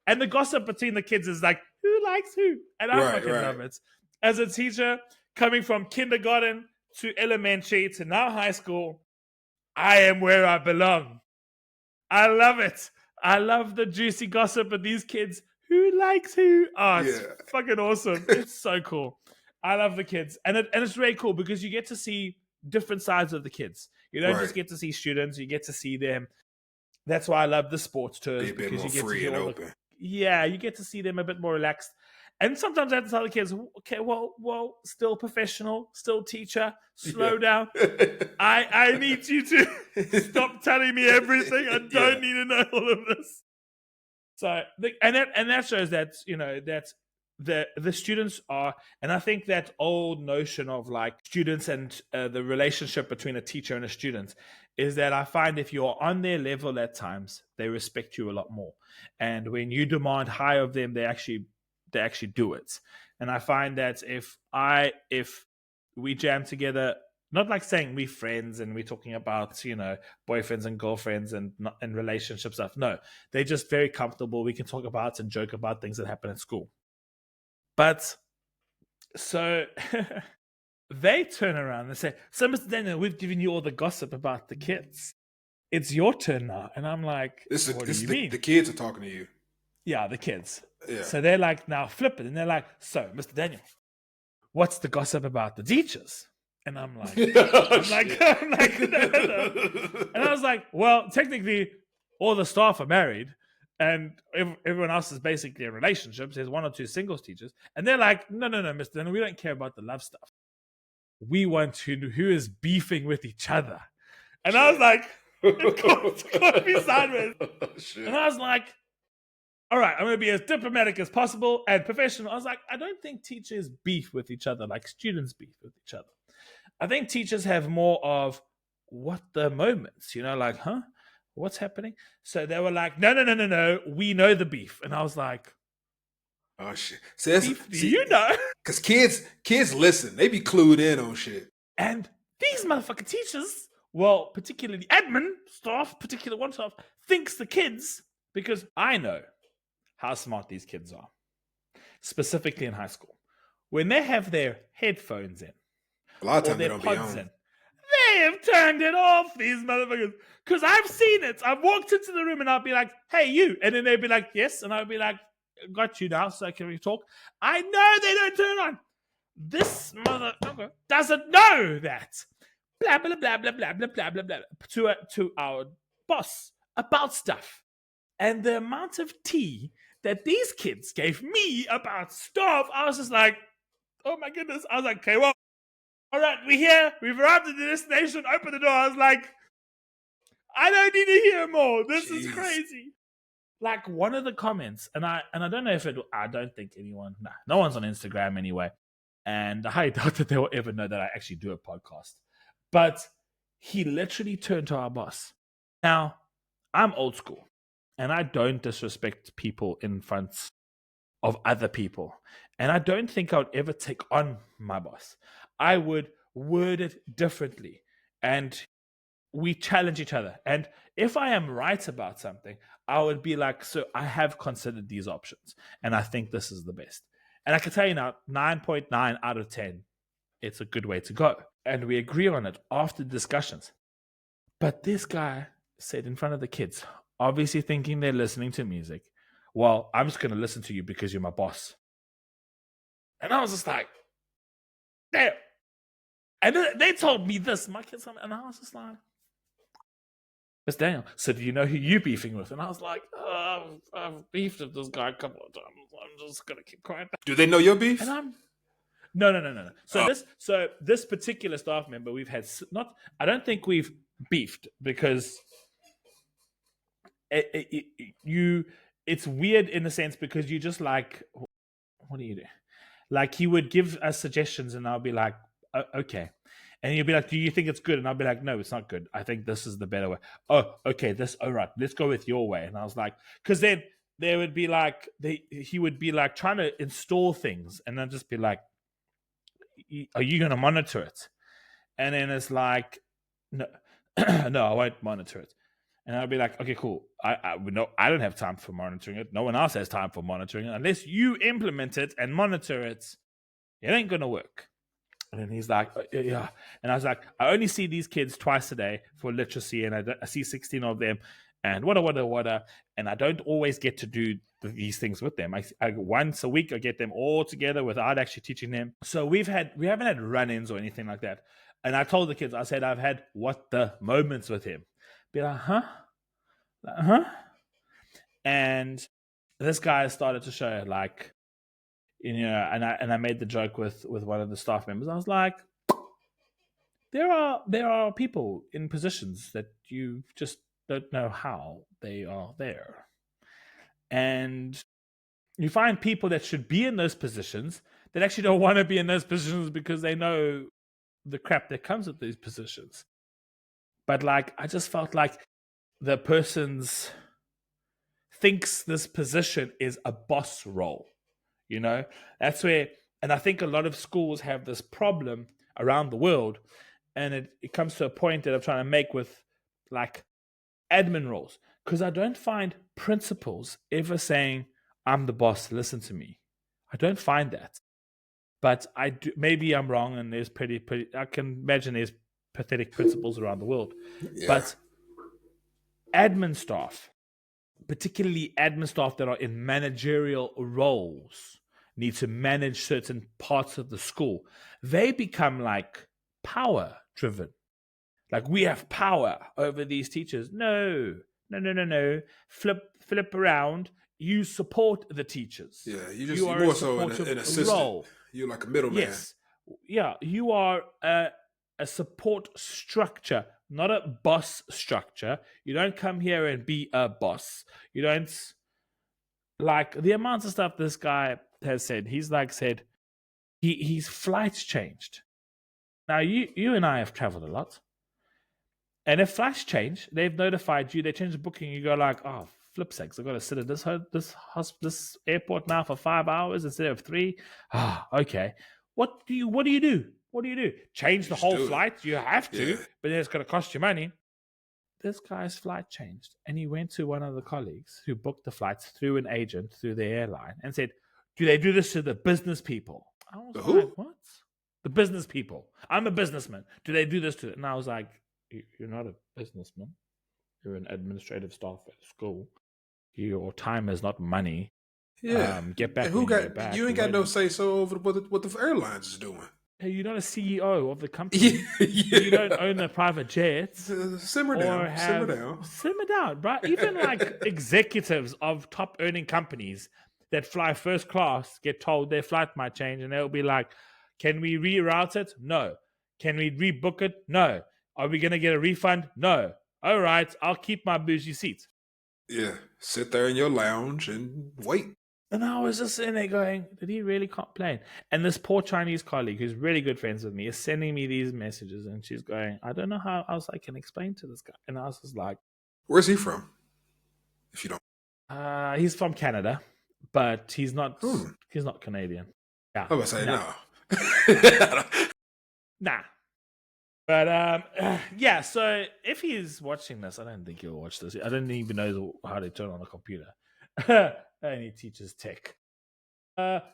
And the gossip between the kids is like, who likes who? And I Right, fucking right. love it. As a teacher, coming from kindergarten to elementary to now high school, I am where I belong. I love it. I love the juicy gossip of these kids. Who likes who? Oh, it's Yeah. fucking awesome. It's so cool. I love the kids. And it's really cool because you get to see different sides of the kids. You don't Right. just get to see students, you get to see them. That's why I love the sports Be tours a bit because more you get to free hear and all open. you get to see them a bit more relaxed. And sometimes I have to tell the kids, okay, well, still professional, still teacher, slow down. I need you to stop telling me everything. I don't need to know all of this. So and that shows that that the students are, and I think that old notion of like students and the relationship between a teacher and a student is that I find if you're on their level at times, they respect you a lot more, and when you demand high of them, they actually do it. And I find that if we jam together, not like saying we friends and we're talking about boyfriends and girlfriends and relationship stuff. No, they're just very comfortable. We can talk about and joke about things that happen at school. But so they turn around and say, "So, Mr. Daniel, we've given you all the gossip about the kids. It's your turn now." And I'm like, "What do you mean?" The kids are talking to you. Yeah, the kids. Yeah. So they're like now flip it, and they're like, "So, Mr. Daniel, what's the gossip about the teachers?" And I'm like, I'm like, no. And I was like, well, technically, all the staff are married, and everyone else is basically in relationships. There's one or two singles teachers, and they're like, no, Mr. Dunn, we don't care about the love stuff. We want to know who is beefing with each other. And I was like, it caught me sideways. Shit. And I was like, all right, I'm going to be as diplomatic as possible and professional. I was like, I don't think teachers beef with each other like students beef with each other. I think teachers have more of what the moments, like, huh? What's happening? So they were like, no. We know the beef. And I was like, oh shit. Beef, do you know? Because kids listen. They be clued in on shit. And these motherfucking teachers, well, particularly admin staff, particular one staff, thinks the kids, because I know how smart these kids are, specifically in high school. When they have their headphones in, a lot of or times they their don't be pods on. in, they have turned it off, these motherfuckers. Because I've seen it. I've walked into the room and I'll be like, hey, you. And then they'd be like, yes. And I'll be like, got you now, so can we talk? I know they don't turn on. This motherfucker doesn't know that. Blah, blah, blah, blah, blah, blah, blah, blah, blah, to our boss about stuff. And the amount of tea that these kids gave me about stuff, I was just like, oh my goodness. I was like, okay, well, all right, we're here. We've arrived at the destination. Open the door. I was like, I don't need to hear more. This is crazy. Like one of the comments, and I don't know if I don't think anyone, no one's on Instagram anyway. And I doubt that they will ever know that I actually do a podcast. But he literally turned to our boss. Now, I'm old school, and I don't disrespect people in front of other people. And I don't think I would ever take on my boss. I would word it differently. And we challenge each other. And if I am right about something, I would be like, so I have considered these options and I think this is the best. And I can tell you now, 9.9 out of 10, it's a good way to go. And we agree on it after discussions. But this guy said in front of the kids, obviously thinking they're listening to music, well, I'm just going to listen to you because you're my boss. And I was just like, damn. And they told me this, my kids, and I was just like, Miss Daniel, so do you know who you beefing with? And I was like, I've beefed with this guy a couple of times. I'm just gonna keep quiet. Do they know your beef? And I'm no. So this particular staff member, we've had not. I don't think we've beefed because it's weird in a sense because you just like, what do you do? Like he would give us suggestions, and I'll be like, okay. And he'll be like, do you think it's good? And I'll be like, no, it's not good. I think this is the better way. Oh, okay, all right, let's go with your way. And I was like, because then there would be like, he would be like trying to install things. And I'd just be like, are you going to monitor it? And then it's like, no, no, I won't monitor it. And I'll be like, okay, cool. I don't have time for monitoring it. No one else has time for monitoring it. Unless you implement it and monitor it, it ain't going to work. And he's like, yeah. And I was like, I only see these kids twice a day for literacy, and I see 16 of them, and what. And I don't always get to do these things with them. I once a week, I get them all together without actually teaching them. So we haven't had run-ins or anything like that. And I told the kids, I said, I've had what the moments with him. Be like, huh? And this guy started to show like, and I made the joke with one of the staff members. I was like, there are people in positions that you just don't know how they are there, and you find people that should be in those positions that actually don't want to be in those positions because they know the crap that comes with these positions. But like, I just felt like the person's thinks this position is a boss role. That's where, and I think a lot of schools have this problem around the world, and it comes to a point that I'm trying to make with like admin roles, because I don't find principals ever saying, I'm the boss, listen to me. I don't find that. But I do, maybe I'm wrong, and there's pretty I can imagine there's pathetic principals around the world. Yeah. But admin staff, particularly admin staff that are in managerial roles, need to manage certain parts of the school. They become like power driven. Like, we have power over these teachers. No. Flip around. You support the teachers. Yeah, you are more so an assistant. Role. You're like a middleman. Yes. Yeah, you are a support structure, not a boss structure. You don't come here and be a boss. You don't, like, the amounts of stuff this guy has said. He's said his flights changed. Now, you and I have traveled a lot. And if flights change, they've notified you, they change the booking, you go like, oh, flip sakes, I've got to sit at this airport now for 5 hours instead of 3. Okay. What do you do? Change the whole flight? You have to, but then it's going to cost you money. This guy's flight changed, and he went to one of the colleagues who booked the flights through an agent, through the airline, and said, do they do this to the business people? I was like, what? The business people. I'm a businessman. Do they do this to it? And I was like, you're not a businessman. You're an administrative staff at school. Your time is not money. Yeah. Get back. Back. You ain't got no say so over what the airlines is doing. Hey, you're not a CEO of the company. Yeah. You don't own a private jet. Simmer down, right? Even like executives of top earning companies that fly first class get told their flight might change, and they'll be like, can we reroute it? No. Can we rebook it? No. Are we going to get a refund? No. All right, I'll keep my bougie seat. Yeah, sit there in your lounge and wait. And I was just sitting there going, did he really complain? And this poor Chinese colleague, who's really good friends with me, is sending me these messages, and she's going, I don't know how else I can explain to this guy. And I was just like, where's he from? If you don't. He's from Canada, but he's not He's not Canadian. Yeah. I was going to say, no. Nah. But yeah. So if he's watching this, I don't think he'll watch this. I don't even know how to turn on a computer. And he teaches tech. But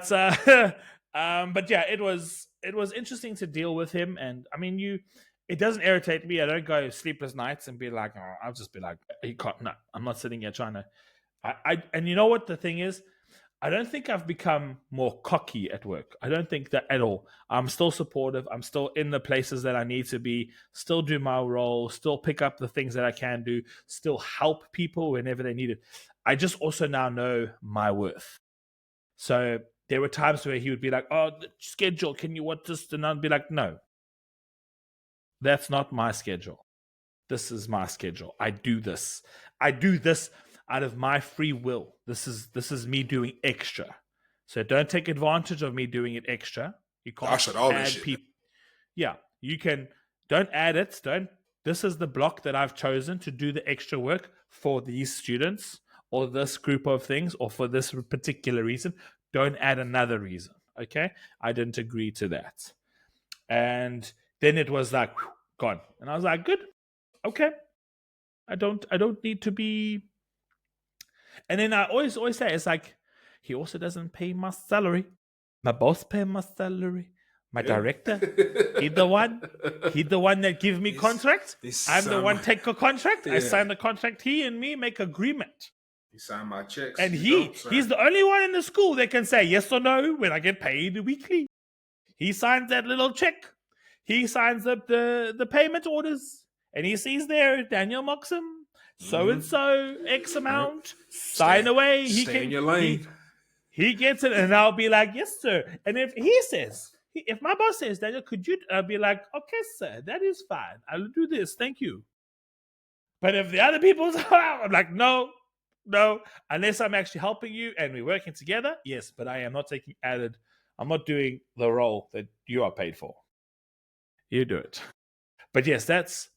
but yeah, it was interesting to deal with him, and I mean, it doesn't irritate me. I don't go sleepless nights and be like, oh, I'll just be like, he can't. No, I'm not sitting here trying to. And you know what the thing is, I don't think I've become more cocky at work. I don't think that at all. I'm still supportive. I'm still in the places that I need to be, still do my role, still pick up the things that I can do, still help people whenever they need it. I just also now know my worth. So there were times where he would be like, "Oh, the schedule, can you what this?" And I'd be like, "No, that's not my schedule. This is my schedule. I do this. I do this out of my free will. This is me doing extra. So don't take advantage of me doing it extra. You I can't shut all this add shit. people. Yeah, you can. Don't add it. Don't. This is the block that I've chosen to do the extra work for these students or this group of things or for this particular reason. Don't add another reason. Okay, I didn't agree to that, and then it was like gone, and I was like, good, okay. I don't need to be. And then I always say it's like he also doesn't pay my salary. My boss pay my salary. My Yeah. director, he the one. He the one that give me he's, contract. he's I'm the signed one my, take a contract. I yeah. sign the contract. He and me make agreement. He signed my checks. And You he don't, sir. he's the only one in the school that can say yes or no when I get paid weekly. He signs that little check. He signs up the payment orders. And he sees there Daniel Moxham, so and Mm-hmm. so X Yep. amount, sign Stay, away. He stay in can your lane. he gets it, and I'll be like, yes, sir. And if he says, if my boss says, Daniel, could you? I'll be like, okay, sir, that is fine. I'll do this. Thank you. But if the other people's out, I'm like, no, no, unless I'm actually helping you and we're working together, yes, but I am not taking added. I'm not doing the role that you are paid for. You do it. But yes, that's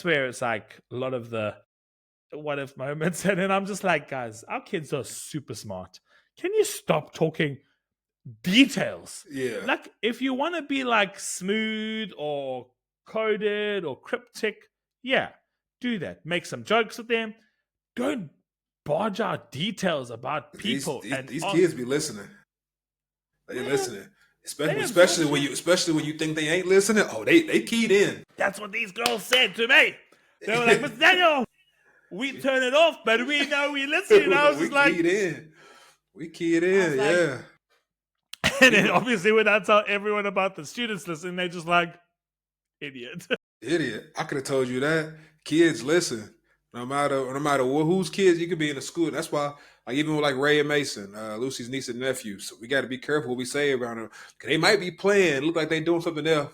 where it's like a lot of the what if moments, and then I'm just like, guys, our kids are super smart. Can you stop talking details? Yeah. Like, if you want to be like smooth or coded or cryptic, yeah, do that. Make some jokes with them. Don't barge out details about These, people these and these ask, kids be listening. They man, listening. they Especially absorb especially when shit. you think they ain't listening. Oh, they keyed in. That's what these girls said to me. They were like, Mr. Daniel, we turn it off, but we know we listen. And I was We just like, keyed in. We keyed I was in. like, Yeah. and then People obviously when I tell everyone about the students listening, they just like, idiot. idiot. I could have told you that. Kids listen. No matter whose kids you could be in the school. That's why, like even with like Ray and Mason, Lucy's niece and nephew. So we got to be careful what we say around them. Cause they might be playing, look like they doing something else.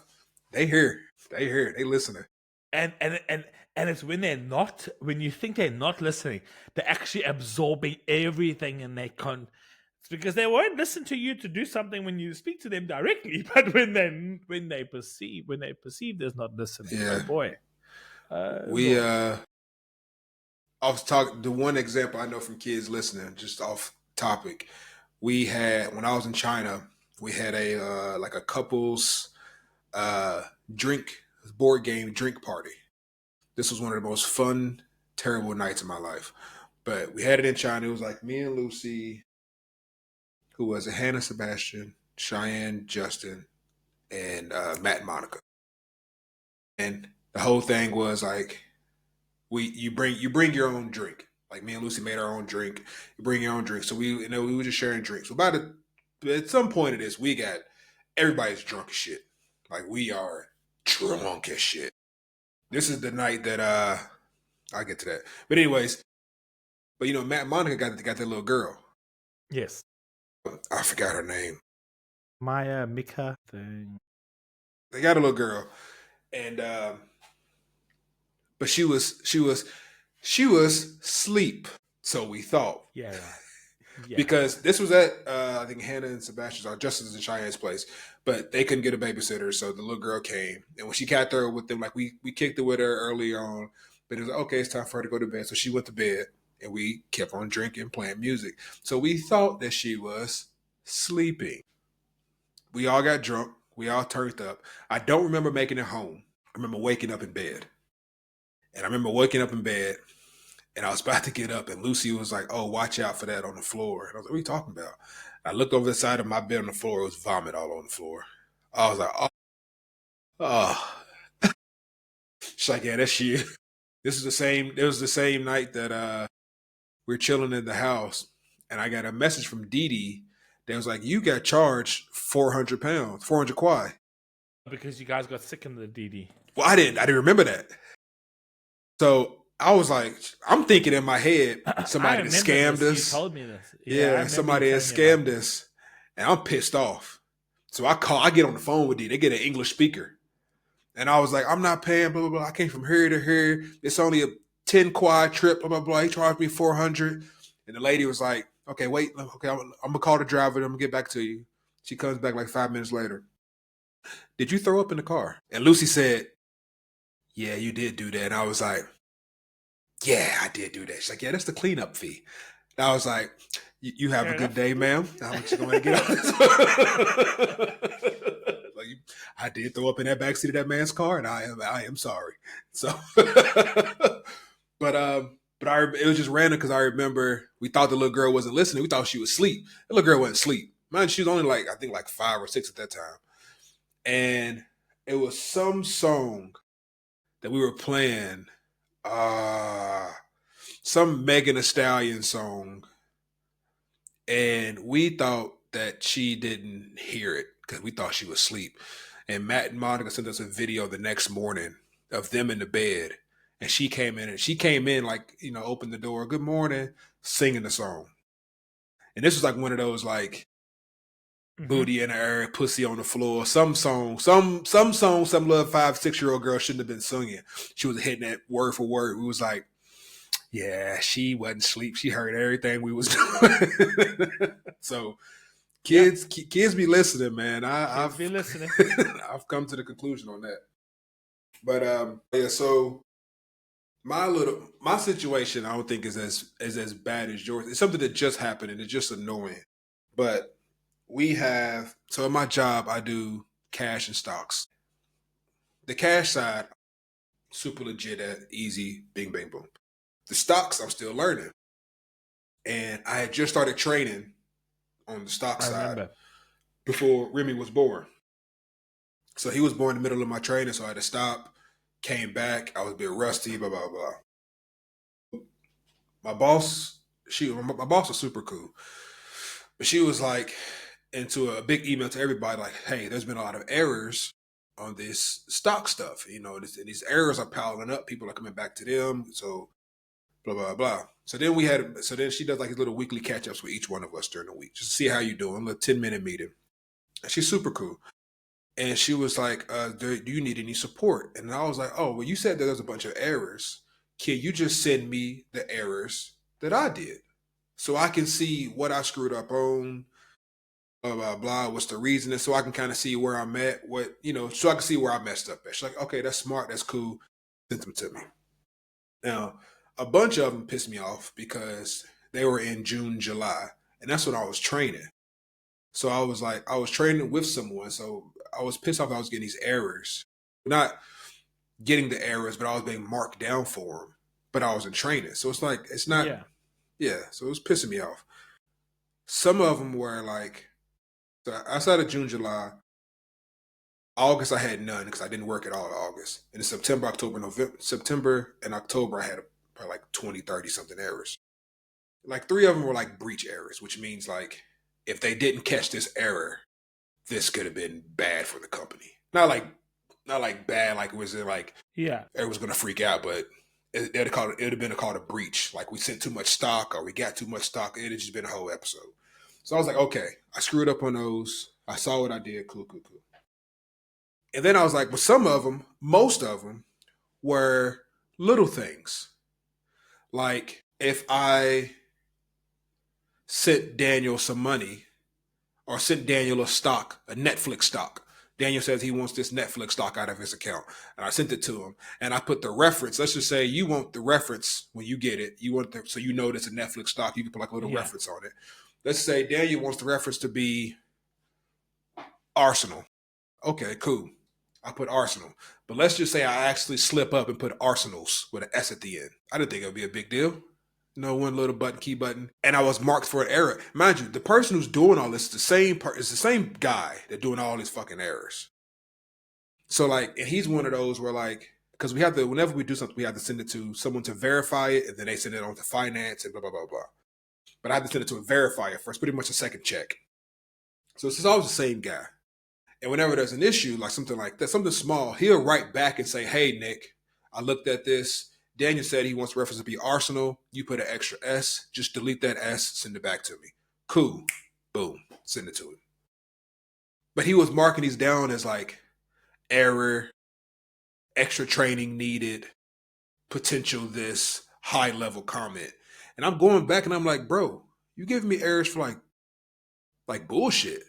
They hear. They hear. They listening. And it's when they're not, when you think they're not listening, they're actually absorbing everything and they can't. It's because they won't listen to you to do something when you speak to them directly, but when they perceive there's not listening. Oh Yeah. boy, it's We always I was talking the one example I know from kids listening, just off topic. We had when I was in China, we had a like a couples uh drink board game drink party. This was one of the most fun, terrible nights of my life. But we had it in China. It was like me and Lucy, who was it, Hannah Sebastian, Cheyenne Justin, and Matt and Monica. And the whole thing was like you bring your own drink. Like me and Lucy made our own drink. You bring your own drink. So we were just sharing drinks. So at some point of this, we got everybody's drunk as shit. Like we are drunk as shit. This is the night that I'll get to that. But anyways, but Matt and Monica got that little girl. yes. I forgot her name. Maya Mika thing. They got a little girl, and but she was asleep. So we thought. Yeah, right. Yeah, Because this was at I think Hannah and Sebastian's or Justin's and Cheyenne's place, but they couldn't get a babysitter, so the little girl came, and when she got there with them, like we kicked it with her early on, but it was like, okay, it's time for her to go to bed, so she went to bed, and we kept on drinking, playing music, so we thought that she was sleeping. We all got drunk, we all turned up. I don't remember making it home. I remember waking up in bed. And I remember waking up in bed and I was about to get up and Lucy was like, oh, watch out for that on the floor. And I was like, what are you talking about? I looked over the side of my bed on the floor. It was vomit all on the floor. I was like, oh. She's like, yeah, that's you. This is the same. It was the same night that we were chilling in the house. And I got a message from Dee Dee that was like, you got charged 400 pounds, 400 kwai. Because you guys got sick in the DD. Well, I didn't remember that. So I was like, I'm thinking in my head, somebody that scammed us. You told me this. Yeah, somebody has scammed us. And I'm pissed off. So I get on the phone with Dee. They get an English speaker. And I was like, I'm not paying, blah, blah, blah. I came from here to here. It's only a 10 quad trip, blah, blah, blah. He charged me 400. And the lady was like, okay, wait. Okay, I'm going to call the driver. I'm going to get back to you. She comes back like 5 minutes later. Did you throw up in the car? And Lucy said, yeah, you did do that. And I was like, yeah, I did do that. She's like, yeah, that's the cleanup fee. And I was like, you have a good day, ma'am. I'm just going to get on this. Like, I did throw up in that backseat of that man's car, and I am sorry. So, but it was just random because I remember we thought the little girl wasn't listening. We thought she was asleep. The little girl wasn't asleep. Mind, she was only like, I think like 5 or 6 at that time. And it was some song that we were playing, some Megan Thee Stallion song. And we thought that she didn't hear it because we thought she was asleep. And Matt and Monica sent us a video the next morning of them in the bed. And she came in like, opened the door, good morning, singing the song. And this was like one of those like booty in the air, pussy on the floor, some song, some little 5-6-year-old girl shouldn't have been singing. She was hitting that word for word. We was like, yeah, she wasn't asleep. She heard everything we was doing. So kids be listening, man. I've been listening. I've come to the conclusion on that. But yeah, so my situation I don't think is as bad as yours. It's something that just happened and it's just annoying. But we have, so in my job I do cash and stocks. The cash side, super legit at easy, bing bang boom. The stocks I'm still learning. And I had just started training on the stock side before Remy was born. So he was born in the middle of my training, so I had to stop, came back, I was a bit rusty, blah, blah, blah. My boss was super cool. But she was like, into a big email to everybody, like, hey, there's been a lot of errors on this stock stuff. And these errors are piling up. People are coming back to them. So blah, blah, blah. So then she does like a little weekly catch-ups with each one of us during the week, just to see how you doing, a little 10-minute meeting. And she's super cool. And she was like, do you need any support? And I was like, oh, well, you said that there's a bunch of errors. Can you just send me the errors that I did so I can see what I screwed up on, blah, blah, blah, what's the reason, so I can kind of see where I'm at, so I can see where I messed up at. She's like, okay, that's smart, that's cool. Send them to me. Now, a bunch of them pissed me off because they were in June, July, and that's when I was training. So I was training with someone, so I was pissed off I was getting these errors. Not getting the errors, but I was being marked down for them. But I was in training. So it's like, it's not, so it was pissing me off. Some of them were like, so outside of June, July, August I had none because I didn't work at all in August. And in September, September and October, I had probably like 20, 30 something errors. Like 3 of them were like breach errors, which means like if they didn't catch this error, this could have been bad for the company. Not like bad, like it was like everyone's gonna freak out, but it would have been called a breach. Like we sent too much stock or we got too much stock. It had just been a whole episode. So I was like, okay, I screwed up on those. I saw what I did. Cool. And then I was like, well, most of them were little things. Like if I sent Daniel some money or sent Daniel a Netflix stock. Daniel says he wants this Netflix stock out of his account. And I sent it to him. And I put the reference. Let's just say you want the reference when you get it. You want so you know it's a Netflix stock. You can put like a little reference on it. Let's say Daniel wants the reference to be Arsenal. Okay, cool. I put Arsenal. But let's just say I actually slip up and put Arsenals with an S at the end. I didn't think it would be a big deal. No, one little button, key button, and I was marked for an error. Mind you, the person who's doing all this is the same is the same guy that doing all these fucking errors. So like, and he's one of those where like, because we have to, whenever we do something, we have to send it to someone to verify it, and then they send it on to finance and blah blah blah blah. But I have to send it to a verifier first, pretty much a second check. So it's always the same guy. And whenever there's an issue, like something like that, something small, he'll write back and say, "Hey Nick, I looked at this. Daniel said he wants reference to be Arsenal. You put an extra S. Just delete that S, send it back to me." Cool. Boom. Send it to him. But he was marking these down as like error, extra training needed, potential this, high level comment. And I'm going back and I'm like, bro, you giving me errors for like bullshit.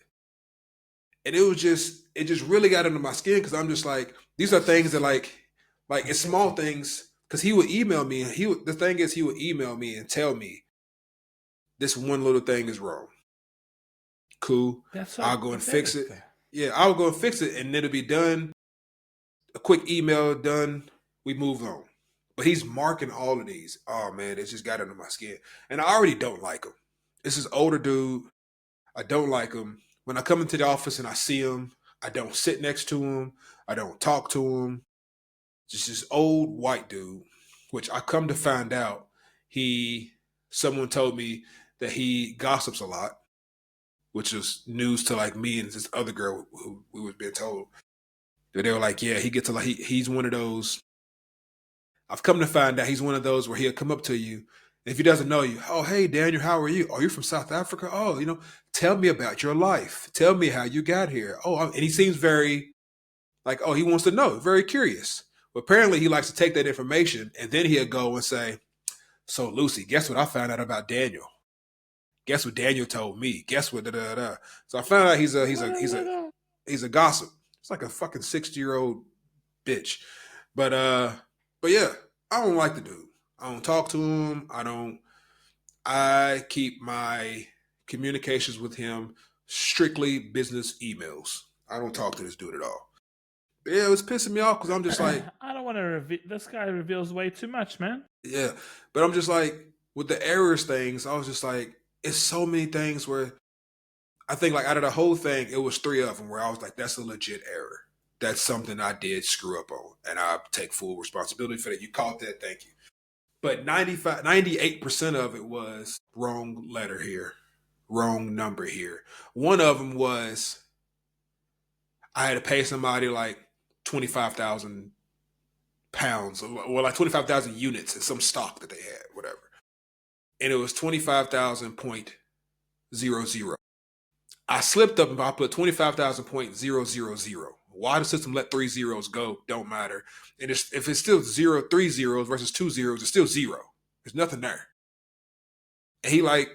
And it just really got under my skin because I'm just like, these are things that like it's small things. Because he would email me, and he would email me and tell me this one little thing is wrong. Cool. I'll go and fix it. Yeah, I'll go and fix it, and it'll be done. A quick email, done. We move on. But he's marking all of these. Oh man, it just got under my skin, and I already don't like him. This is older dude. I don't like him. When I come into the office and I see him, I don't sit next to him. I don't talk to him. Just this old white dude, which I come to find out, someone told me that he gossips a lot, which is news to like me and this other girl who we was being told. They were like, yeah, he gets a lot. He's one of those. I've come to find out he's one of those where he'll come up to you. And if he doesn't know you, oh, hey, Daniel, how are you? Oh, you're from South Africa? Oh, tell me about your life. Tell me how you got here. Oh, and he seems very like, oh, he wants to know, very curious. But apparently he likes to take that information and then he'll go and say, so Lucy, guess what I found out about Daniel? Guess what Daniel told me? Guess what? Da, da, da. So I found out he's a gossip. It's like a fucking 60-year-old bitch. But yeah, I don't like the dude. I don't talk to him. I keep my communications with him strictly business emails. I don't talk to this dude at all. Yeah, it was pissing me off because I'm just like, I don't want to reveal. This guy reveals way too much, man. Yeah, but I'm just like, with the errors things, I was just like, it's so many things where I think like out of the whole thing, it was 3 of them where I was like, that's a legit error. That's something I did screw up on, and I take full responsibility for that. You caught that, thank you. But 98% of it was wrong letter here, wrong number here. One of them was I had to pay somebody like 25,000 pounds or like 25,000 units in some stock that they had, whatever. And it was 25,000.00. I slipped up and I put 25,000.000. Why the system let 3 zeros go, don't matter. And if it's still 3 zeros versus 2 zeros, it's still 0. There's nothing there. And he like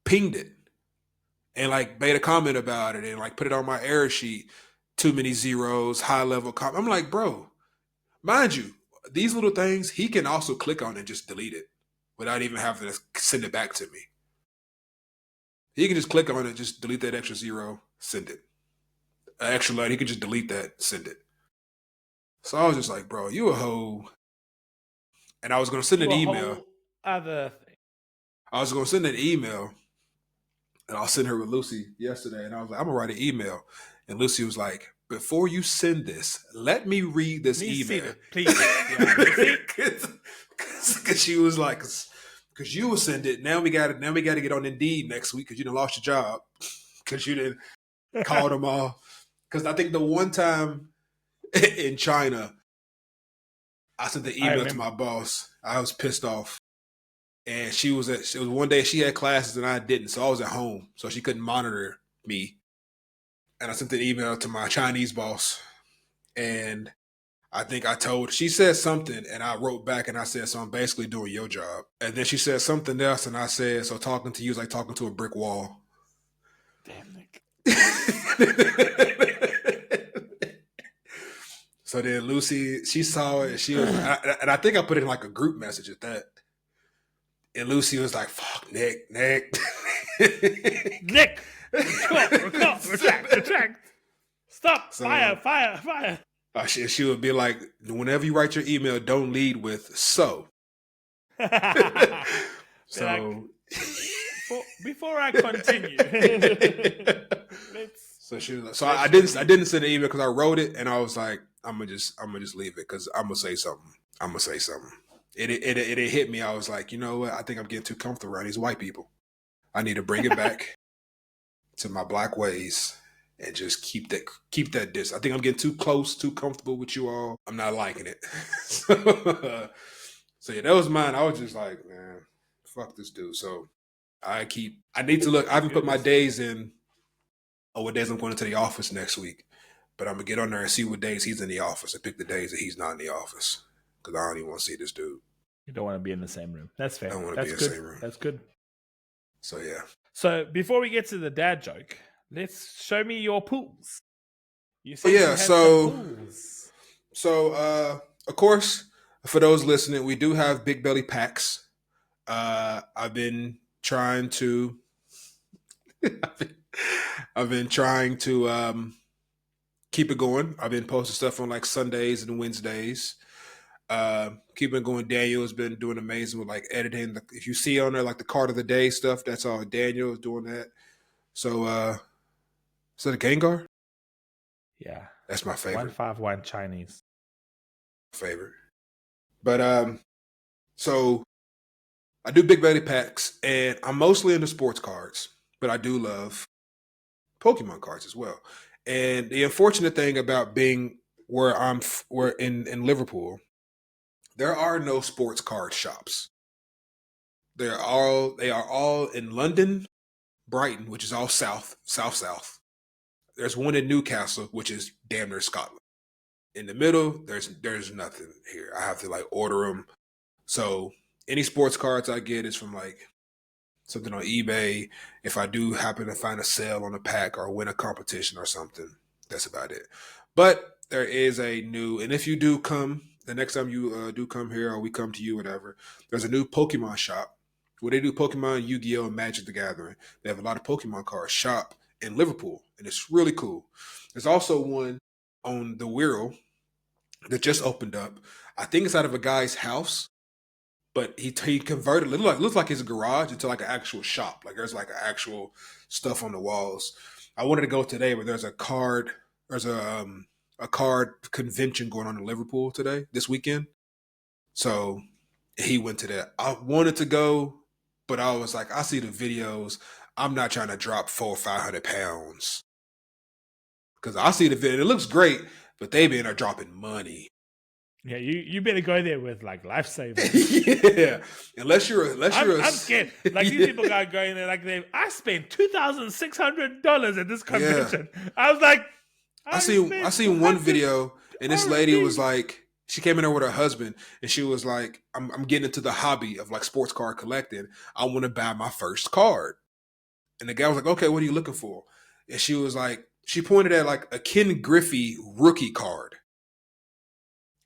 pinged it and like made a comment about it and like put it on my error sheet. Too many zeros, high level comment. I'm like, bro, mind you, these little things, he can also click on and just delete it without even having to send it back to me. He can just click on it, just delete that extra 0, send it. An extra letter, he can just delete that, send it. So I was just like, bro, you a hoe. And I was going to send an email. Other thing. I was going to send an email, and I was sitting here with Lucy yesterday, and I was like, I'm going to write an email. And Lucy was like, before you send this, let me read this email. Please. Because she was like, because you will send it. Now we got to get on Indeed next week because you done lost your job because you didn't call them all. Because I think the one time in China, I sent the email to my boss. I was pissed off. And it was one day she had classes and I didn't. So I was at home. So she couldn't monitor me. And I sent an email to my Chinese boss. And I think she said something and I wrote back and I said, so I'm basically doing your job. And then she said something else and I said, so talking to you is like talking to a brick wall. Damn, Nick. So then Lucy, she saw it and she was, and I think I put it in like a group message at that. And Lucy was like, fuck, Nick. Nick! Retract. Stop. So, fire. She would be like, whenever you write your email, don't lead with so. Like, So before I continue, let's so she was like, I let's didn't review. send an email because I wrote it and I was like, I'm gonna just leave it because I'm gonna say something. I'm gonna say something. It hit me. I was like, you know what? I think I'm getting too comfortable around these white people. I need to bring it back to my black ways and just keep that distance. I think I'm getting too close, too comfortable with you all. I'm not liking it. So yeah, that was mine. I was just like, man, fuck this dude. So I need to look. I That's haven't put good. my days in. Oh, what days I'm going into the office next week. But I'm gonna get on there and see what days he's in the office and pick the days that he's not in the office. Because I don't even want to see this dude. You don't want to be in the same room. That's I fair. don't want to be That's in the good. same room. That's good. So yeah. So before we get to the dad joke, let's show me your pools. You Oh said you yeah, had some so pools. of course, for those listening, we do have big belly packs. I've been trying to I've been trying to keep it going. I've been posting stuff on like Sundays and Wednesdays. Keep it going. Daniel has been doing amazing with like editing. If you see on there like the card of the day stuff, that's all Daniel is doing that. So is that a Gengar? Yeah. That's my favorite. 151 Chinese. Favorite. But so I do big belly packs, and I'm mostly into sports cards, but I do love Pokemon cards as well. And the unfortunate thing about being where in Liverpool, there are no sports card shops. They are all in London, Brighton, which is all south. There's one in Newcastle, which is damn near Scotland. In the middle, there's nothing here. I have to like order them. So any sports cards I get is from like something on eBay. If I do happen to find a sale on a pack or win a competition or something, that's about it. But there is a new, and if you do come, the next time you do come here or we come to you, whatever, there's a new Pokemon shop where they do Pokemon, Yu-Gi-Oh, and Magic the Gathering. They have a lot of Pokemon cards shop in Liverpool, and it's really cool. There's also one on the Wirral that just opened up. I think it's out of a guy's house, but he converted it. Looks like his garage into like an actual shop. Like there's like actual stuff on the walls. I wanted to go today, but there's a card convention going on in Liverpool today this weekend. So he went to that. I wanted to go, but I was like, I see the videos. I'm not trying to drop 400 or 500 pounds because I see the video. It looks great, but they been are dropping money. Yeah, you better go there with like life savings. Yeah, unless you're a I'm scared. Like these yeah. people got going there like I spent $2,600 at this Yeah. convention. I was like, I I seen I spent seen one 100 video and this lady was RMB. like she came in there with her husband and she was like, I'm getting into the hobby of like sports card collecting. I want to buy my first card. And the guy was like, okay, what are you looking for? And she was like, she pointed at like a Ken Griffey rookie card.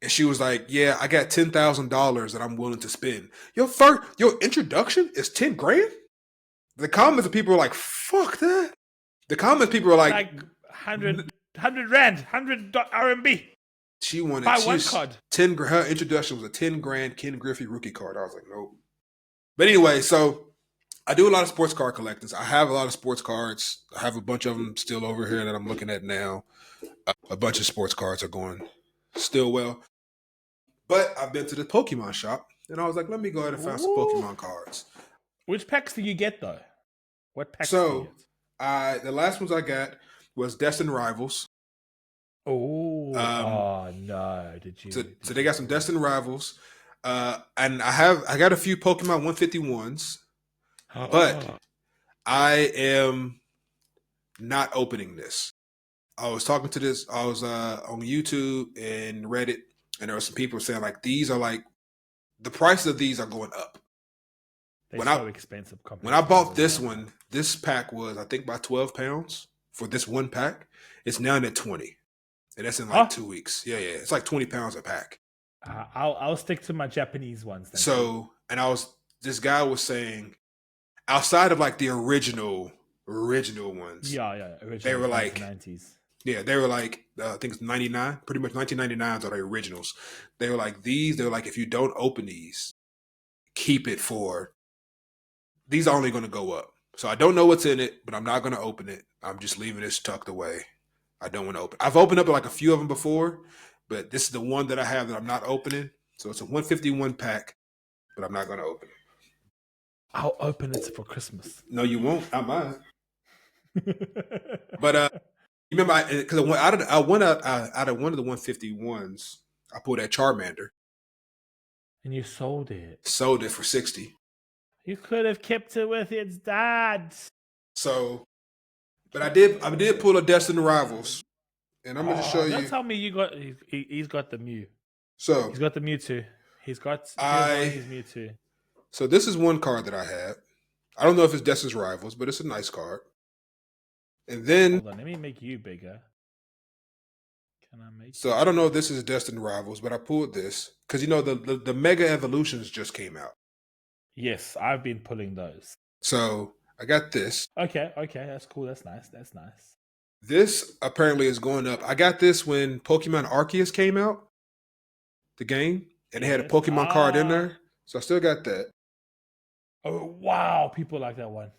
And she was like, yeah, I got $10,000 that I'm willing to spend. Your introduction is 10 grand? The comments of people are like, fuck that. The comments people are like, Like 100 rand, 100 RMB. Buy one she's card. 10. Her introduction was a 10 grand Ken Griffey rookie card. I was like, nope. But anyway, so I do a lot of sports card collectings. I have a lot of sports cards. I have a bunch of them still over here that I'm looking at now. A bunch of sports cards are going still well. But I've been to the Pokemon shop and I was like, let me go ahead and find some Ooh. Pokemon cards. Which packs do you get though? What packs do you So get? the last ones I got was Destined Rivals. Oh, Um, oh no! Did so, you? so Did they you? got some Destined Rivals. And I got a few Pokemon 151s, but I am not opening this. I was talking to this. I was on YouTube and Reddit, and there were some people saying like these are like the prices of these are going up. They're When I so expensive when compared I to the bought others this right now. one, this pack was I think by £12 for this one pack. It's now at 20, and that's in like Oh, 2 weeks. Yeah, it's like £20 a pack. I'll stick to my Japanese ones. Thank you. So, and this guy was saying outside of like the original ones, Yeah, yeah. they Original were like 1990s. Yeah, they were like I think it's 99, pretty much 1999s are the originals. They were like these. They were like if you don't open these, keep it for. These are only going to go up. So I don't know what's in it, but I'm not going to open it. I'm just leaving this tucked away. I don't want to open. I've opened up like a few of them before, but this is the one that I have that I'm not opening. So it's a 151 pack, but I'm not going to open it. I'll open it for Christmas. No, you won't. Not mine. But you remember because I went out of one of the 151s. I pulled that Charmander. And you sold it. Sold it for 60. You could have kept it with its dad. So, but I did pull a Destined Rivals, and I'm gonna just show Don't you. tell me you got. He's got the Mew. So He's got the Mewtwo. He's got I. Giovanni's Mewtwo. So this is one card that I have. I don't know if it's Destined Rivals, but it's a nice card. And then hold on, let me make you bigger. Can I make? So I don't know if this is Destined Rivals, but I pulled this because you know the Mega Evolutions just came out. Yes, I've been pulling those. So I got this. Okay, that's cool. That's nice. This apparently is going up. I got this when Pokemon Arceus came out, the game, and they had a Pokemon card in there. So I still got that. Oh wow, people like that one.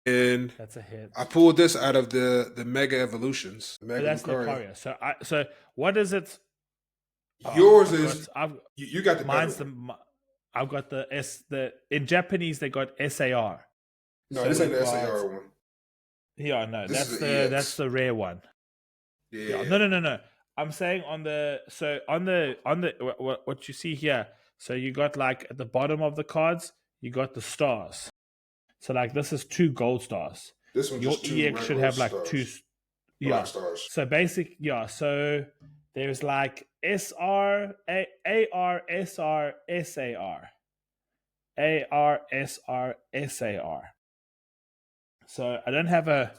And that's a hit. I pulled this out of the Mega Evolutions. Mega that's Lucario. So what is it? Yours is you got the mine's the. I've got the in Japanese they got SAR. No, this ain't the SAR one. Yeah, no, that's the rare one. Yeah. No. I'm saying on the what you see here. So you got like at the bottom of the cards, you got the stars. So like this is 2 gold stars. This one your just 2 EX should have like stars. 2 black stars. So basic so there's like SR AR SR SAR. AR SR SAR. So I don't have a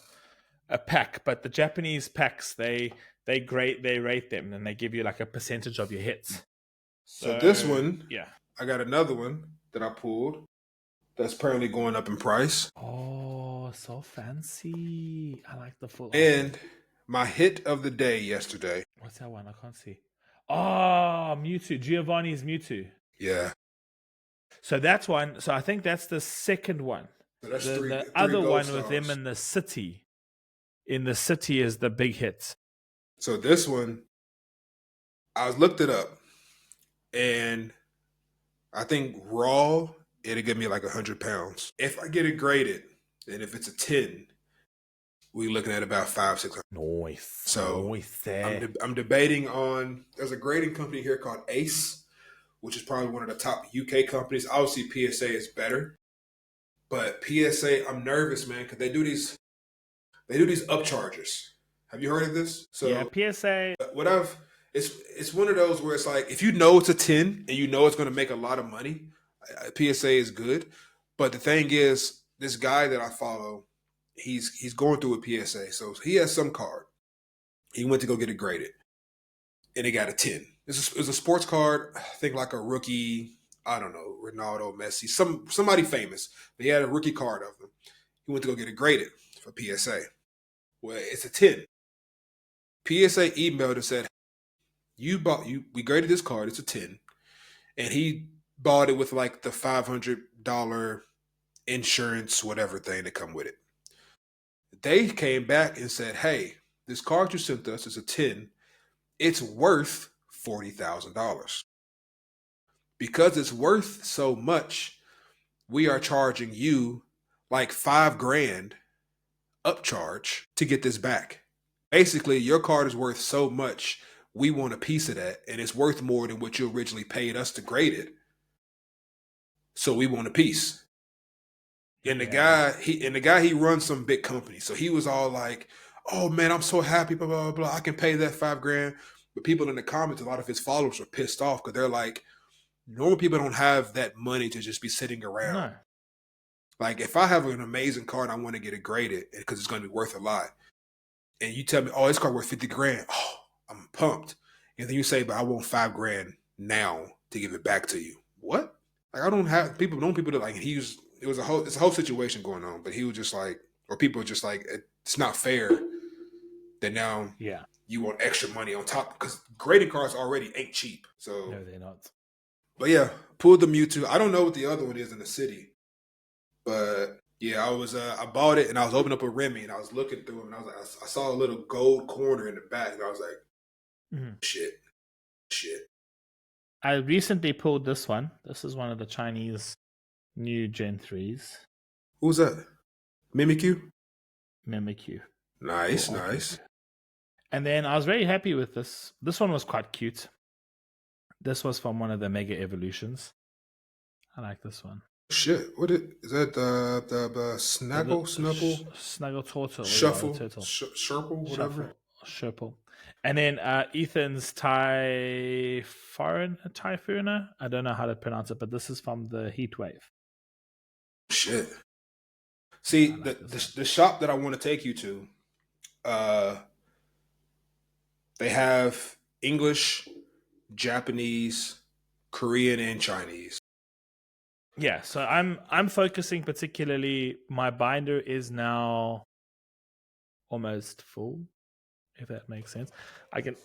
pack, but the Japanese packs they rate them and they give you like a percentage of your hits. So this one, I got another one that I pulled that's apparently going up in price. Oh, so fancy. I like the full. And my hit of the day yesterday. What's that one? I can't see. Oh, Mewtwo. Giovanni's Mewtwo. Yeah. So that's one. So I think that's the second one. So that's the other one with them in the city. In the city is the big hit. So this one, I looked it up. And I think raw, it'll give me like 100 pounds. If I get it graded, and if it's a 10, we're looking at about 500-600. Nice. So I'm debating on. There's a grading company here called Ace, which is probably one of the top UK companies. Obviously, PSA is better, but PSA, I'm nervous, man, because they do these upcharges. Have you heard of this? So yeah, PSA. It's one of those where it's like if you know it's a 10 and you know it's going to make a lot of money, PSA is good. But the thing is, this guy that I follow, he's going through a PSA. So he has some card. He went to go get it graded, and he got a 10. It's a sports card, I think like a rookie, I don't know, Ronaldo, Messi, somebody famous. But he had a rookie card of him. He went to go get it graded for PSA. Well, it's a 10. PSA emailed and said, we graded this card, it's a 10. And he bought it with like the $500 insurance, whatever thing that come with it. They came back and said, hey, this card you sent us is a 10. It's worth $40,000. Because it's worth so much, we are charging you like $5,000 upcharge to get this back. Basically, your card is worth so much, we want a piece of that, and it's worth more than what you originally paid us to grade it. So we want a piece. And the guy he runs some big company. So he was all like, oh man, I'm so happy, blah, blah, blah. I can pay that $5,000. But people in the comments, a lot of his followers are pissed off because they're like, normal people don't have that money to just be sitting around. No. Like if I have an amazing card, I want to get it graded because it's going to be worth a lot. And you tell me, oh, this card worth $50,000. Oh, I'm pumped. And then you say, but I want $5,000 now to give it back to you. What? Like I don't have people that like it's a whole situation going on, but he was just like, or people are just like, it's not fair then now Yeah. you want extra money on top because grading cards already ain't cheap. So, No, they're not. but yeah, pulled the Mewtwo. I don't know what the other one is in the city, but yeah, I bought it and I was opening up a Remy and I was looking through them and I was like, I saw a little gold corner in the back and I was like, shit, shit. I recently pulled this one. This is one of the Chinese new Gen 3s. Who's that? Mimikyu? Mimikyu. Nice, Cool artwork. nice. And then I was very happy with this. This one was quite cute. This was from one of the Mega Evolutions. I like this one. Shit, is that the Snaggle, Snuggle? Snuggle Turtle. Shuffle, Yeah, turtle. Sherple, whatever. Shuffle. And then Ethan's Typhuna. I don't know how to pronounce it, but this is from the Heat Wave. Shit. See, the shop that I want to take you to, they have English, Japanese, Korean, and Chinese. Yeah, so I'm focusing particularly. My binder is now almost full, if that makes sense. I can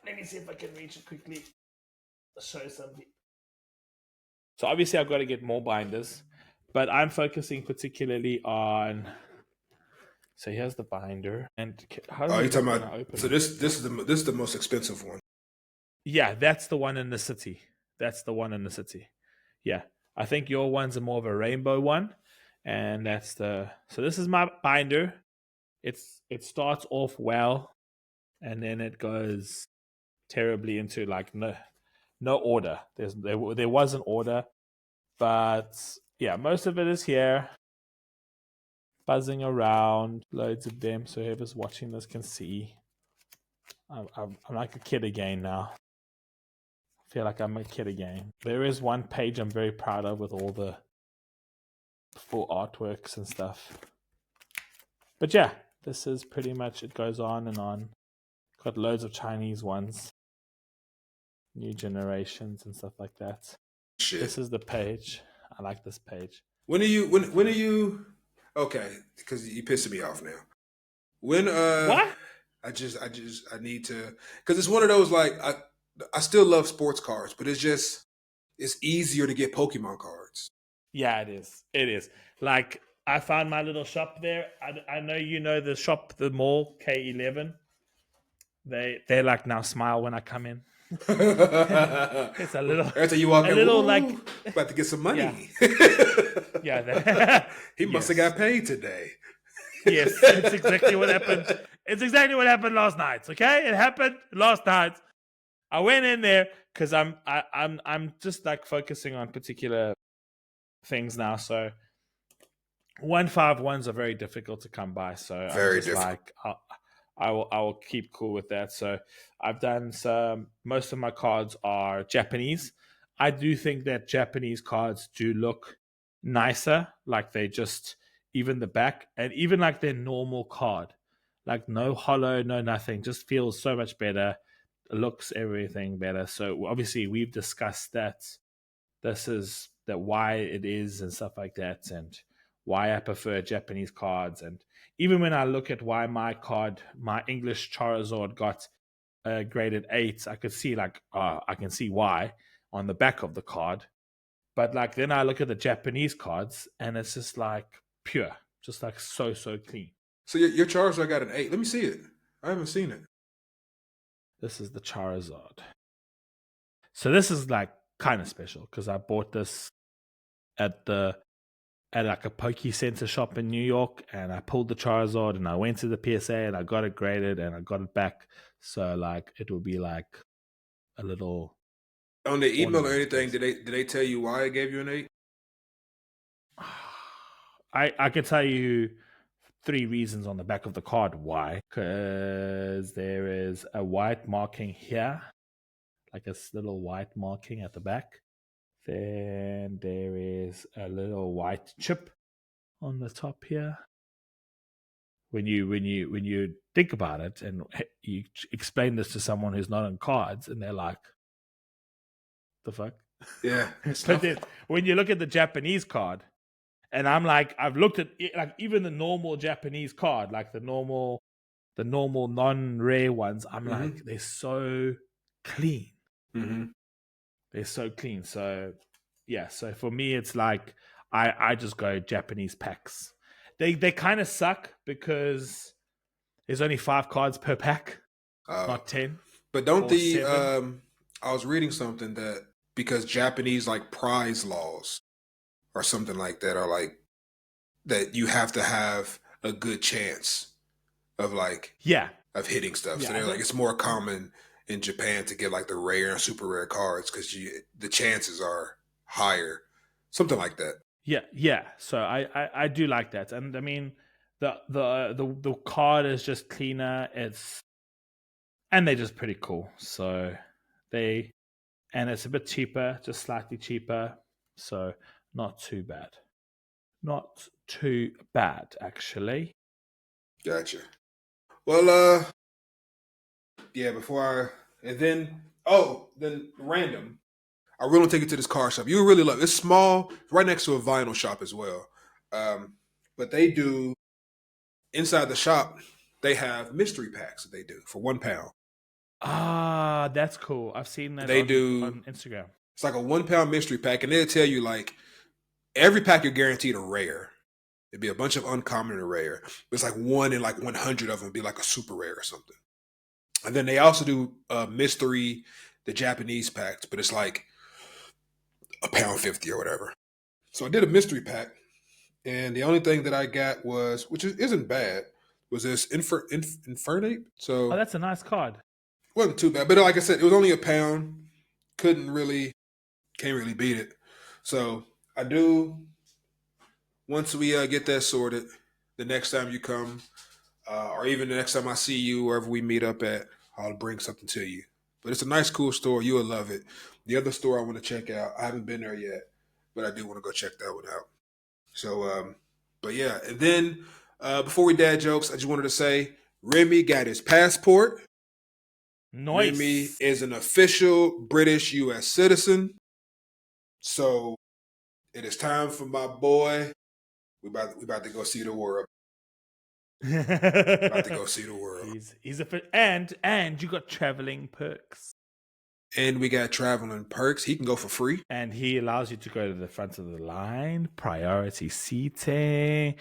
let me see if I can reach it quickly. Show something. So obviously I've got to get more binders, but I'm focusing particularly on. So here's the binder, and how do you talking when about? I open So this is the most expensive one. Yeah, that's the one in the city. Yeah, I think your one's a more of a rainbow one, and that's the. So this is my binder. It starts off well, and then it goes terribly into like no order. There was an order, but yeah, most of it is here, buzzing around, loads of them. So whoever's watching this can see. I'm like a kid again now. I feel like I'm a kid again. There is one page I'm very proud of with all the full artworks and stuff. But yeah, this is pretty much, it goes on and on. Got loads of Chinese ones, new generations and stuff like that. Shit. This is the page. I like this page. When are you? Okay, because you pissing me off now. When What? I need to, because it's one of those like I still love sports cards, but it's easier to get Pokemon cards. Yeah, it is. It is. Like I found my little shop there. I know you know the shop, the mall K11. They like now smile when I come in. It's a little. After you walk a in, little like about to get some money. Yeah. He must have got paid today. Yes, it's exactly what happened. It's exactly what happened last night. Okay, it happened last night. I went in there because I'm just like focusing on particular things now. So 151s are very difficult to come by. So very I'm just difficult. like I will keep cool with that. So I've done some. Most of my cards are Japanese. I do think that Japanese cards do look nicer. Like they just even the back and even like their normal card, like no hollow, no nothing, just feels so much better. Looks everything better. So obviously we've discussed that. This is that why it is and stuff like that, and why I prefer Japanese cards. And even when I look at why my English Charizard got graded 8, I could see like I can see why on the back of the card. But like then I look at the Japanese cards and it's just like pure, just like so clean. So your Charizard got an 8. Let me see it. I haven't seen it. This is the Charizard. So this is like kind of special because I bought this at like a Poke Center shop in New York, and I pulled the Charizard and I went to the PSA and I got it graded and I got it back. So like it will be like a little on the email or anything. Did they tell you why I gave you an 8? I could tell you 3 reasons on the back of the card why. Because there is a white marking here, like a little white marking at the back. Then there is a little white chip on the top here. When you think about it and you explain this to someone who's not on cards, and they're like, "The fuck?" Yeah. But then when you look at the Japanese card, and I'm like, I've looked at it, like even the normal Japanese card, like the the normal non-rare ones, I'm like, they're so clean. They're so clean. So yeah, so for me it's like I just go Japanese packs. They kind of suck because there's only 5 cards per pack, not 10 But don't or the 7. I was reading something that because Japanese like prize laws or something like that are like that you have to have a good chance of like Yeah. of hitting stuff. So Yeah, I they're like think it's more common in Japan to get like the rare and super rare cards because the chances are higher, something like that. yeah. So I do like that. And I mean the card is just cleaner. And they're just pretty cool. So they and it's a bit cheaper, just slightly cheaper. So not too bad. Not too bad, actually. Gotcha. Well, yeah. Before I and then random. I really want to take you to this car shop. You really love it. It's small, right next to a vinyl shop as well. But they do inside the shop. They have mystery packs that they do for £1. Ah, that's cool. I've seen that They on do. Instagram. It's like a £1 mystery pack, and they'll tell you like every pack you're guaranteed a rare. It'd be a bunch of uncommon and rare. It's like one in like 100 of them would be like a super rare or something. And then they also do mystery, the Japanese packs, but it's like £1.50 or whatever. So I did a mystery pack, and the only thing that I got was, which isn't bad, was this Infernate. Oh, So that's a nice card. it wasn't too bad, but like I said, it was only £1. Couldn't really, can't really beat it. So I do. Once we get that sorted, the next time you come, or even the next time I see you, wherever we meet up at, I'll bring something to you. But it's a nice, cool store. You'll love it. The other store I want to check out, I haven't been there yet, but I do want to go check that one out. So, but yeah. And then before we dad jokes, I just wanted to say Remy got his passport. Remy Nice. is an official British U.S. citizen. So it is time for my boy. We about to go see the world. About to go see the world. He's a and you got traveling perks. And we got traveling perks. He can go for free. And he allows you to go to the front of the line, priority seating,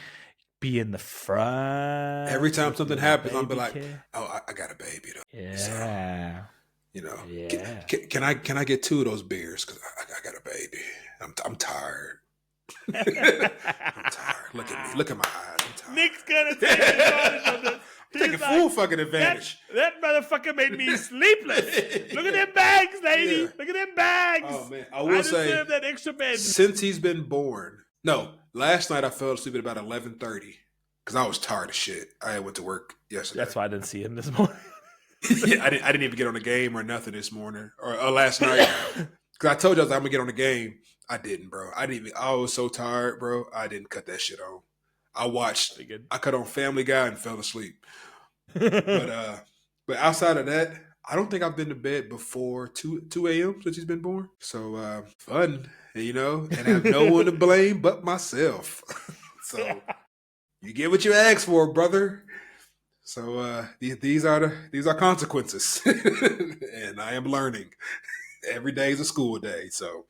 be in the front. Every time something happens, I'll be like, care. "Oh, I got a baby though." Yeah. So, you know, Yeah. can I get 2 of those beers because I got a baby. I'm tired. I'm tired. Look at me. Look at my eyes. I'm tired. Nick's gonna take advantage of this. Taking full fucking advantage. That motherfucker made me sleepless. Look at them bags, lady. Yeah. Look at them bags. Oh man, I will say deserve that extra bed. since he's been born. No, last night I fell asleep at about 11:30 because I was tired of shit. I went to work yesterday. That's why I didn't see him this morning. Yeah, I didn't even get on the game or nothing this morning or last night because I told you I was like, I'm gonna get on the game. I didn't, bro. I was so tired, bro. I didn't cut that shit on. I cut on Family Guy and fell asleep. But outside of that, I don't think I've been to bed before 2 a.m. since he's been born. So fun, and have no one to blame but myself. So you get what you ask for, brother. So these are consequences, and I am learning. Every day is a school day. So,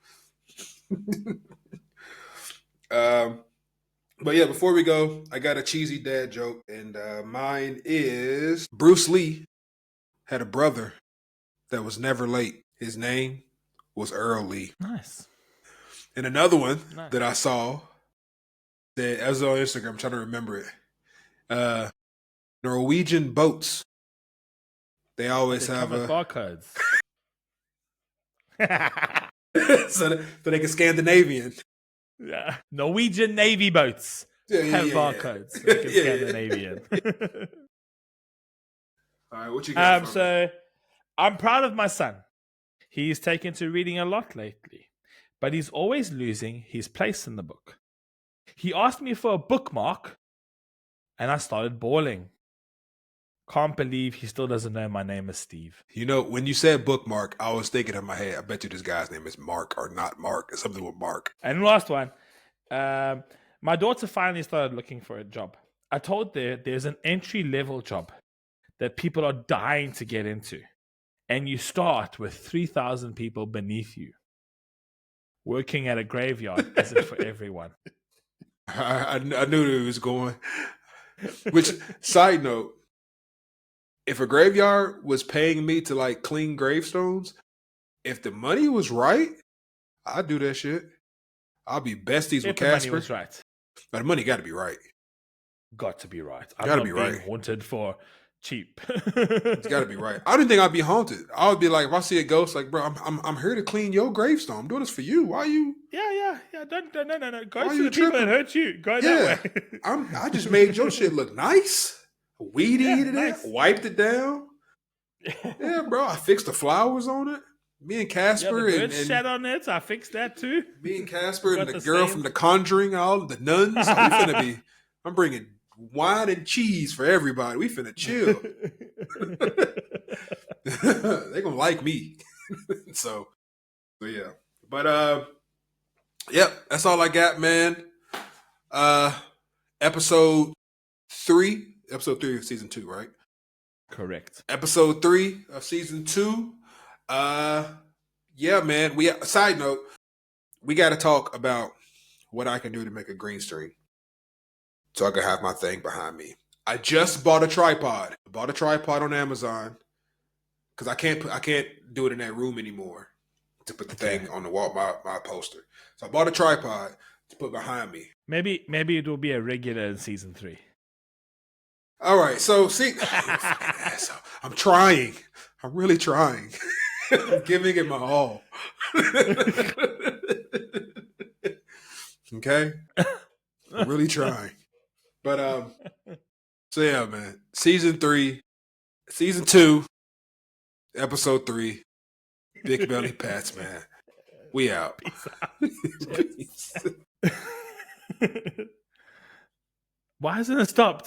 but yeah, before we go, I got a cheesy dad joke, and mine is Bruce Lee had a brother that was never late. His name was Earl Lee. Nice. And another one that I saw that I was on Instagram, I'm trying to remember it. Norwegian boats. They always have barcodes. so they can Scandinavian. Yeah. Norwegian Navy boats have barcodes. So they can Scandinavian. All right, what you got? So I'm proud of my son. He's taken to reading a lot lately, but he's always losing his place in the book. He asked me for a bookmark, and I started bawling. Can't believe he still doesn't know my name is Steve. When you said bookmark, I was thinking in my head, I bet you this guy's name is Mark or not Mark. It's something with Mark. And last one. My daughter finally started looking for a job. I told her there's an entry-level job. that people are dying to get into. And you start with 3,000 people beneath you working at a graveyard. Is it for everyone? I knew it was going. Which, side note, if a graveyard was paying me to like clean gravestones, if the money was right, I'd do that shit. I'll be besties with If the money Casper. was right. But the money got to be right. Got to be right. I'm Gotta not be being right. haunted for cheap. It's got to be right. I didn't think I'd be haunted. I would be like, if I see a ghost, like, bro, I'm here to clean your gravestone. I'm doing this for you. Why are you? Yeah. Don't, no. Go Why to you the people tripping? that hurt you. Go Yeah, that way. I just made your shit look nice. Weed eated nice. it, wiped it down. Yeah, bro. I fixed the flowers on it. Me and Casper the birds shat on it. I fixed that too. Me and Casper and the girl stains. from The Conjuring, all the nuns. We finna be. I'm bringing wine and cheese for everybody. We finna chill. They gonna like me. so yeah. But yep, that's all I got, man. Episode 3 of season 2, right? Correct. Episode 3 of season 2. Yeah, man. Side note, we got to talk about what I can do to make a green screen so I can have my thing behind me. I just bought a tripod. I bought a tripod on Amazon because I can't do it in that room anymore to put the thing on the wall, my poster. So I bought a tripod to put behind me. Maybe it will be a regular in season 3. All right, so see, I'm trying. I'm really trying. I'm giving it my all. Okay? I'm really trying. But so yeah, man. Season 2, episode 3, Big Belly Pats, man. We out. Peace. Why hasn't it stopped?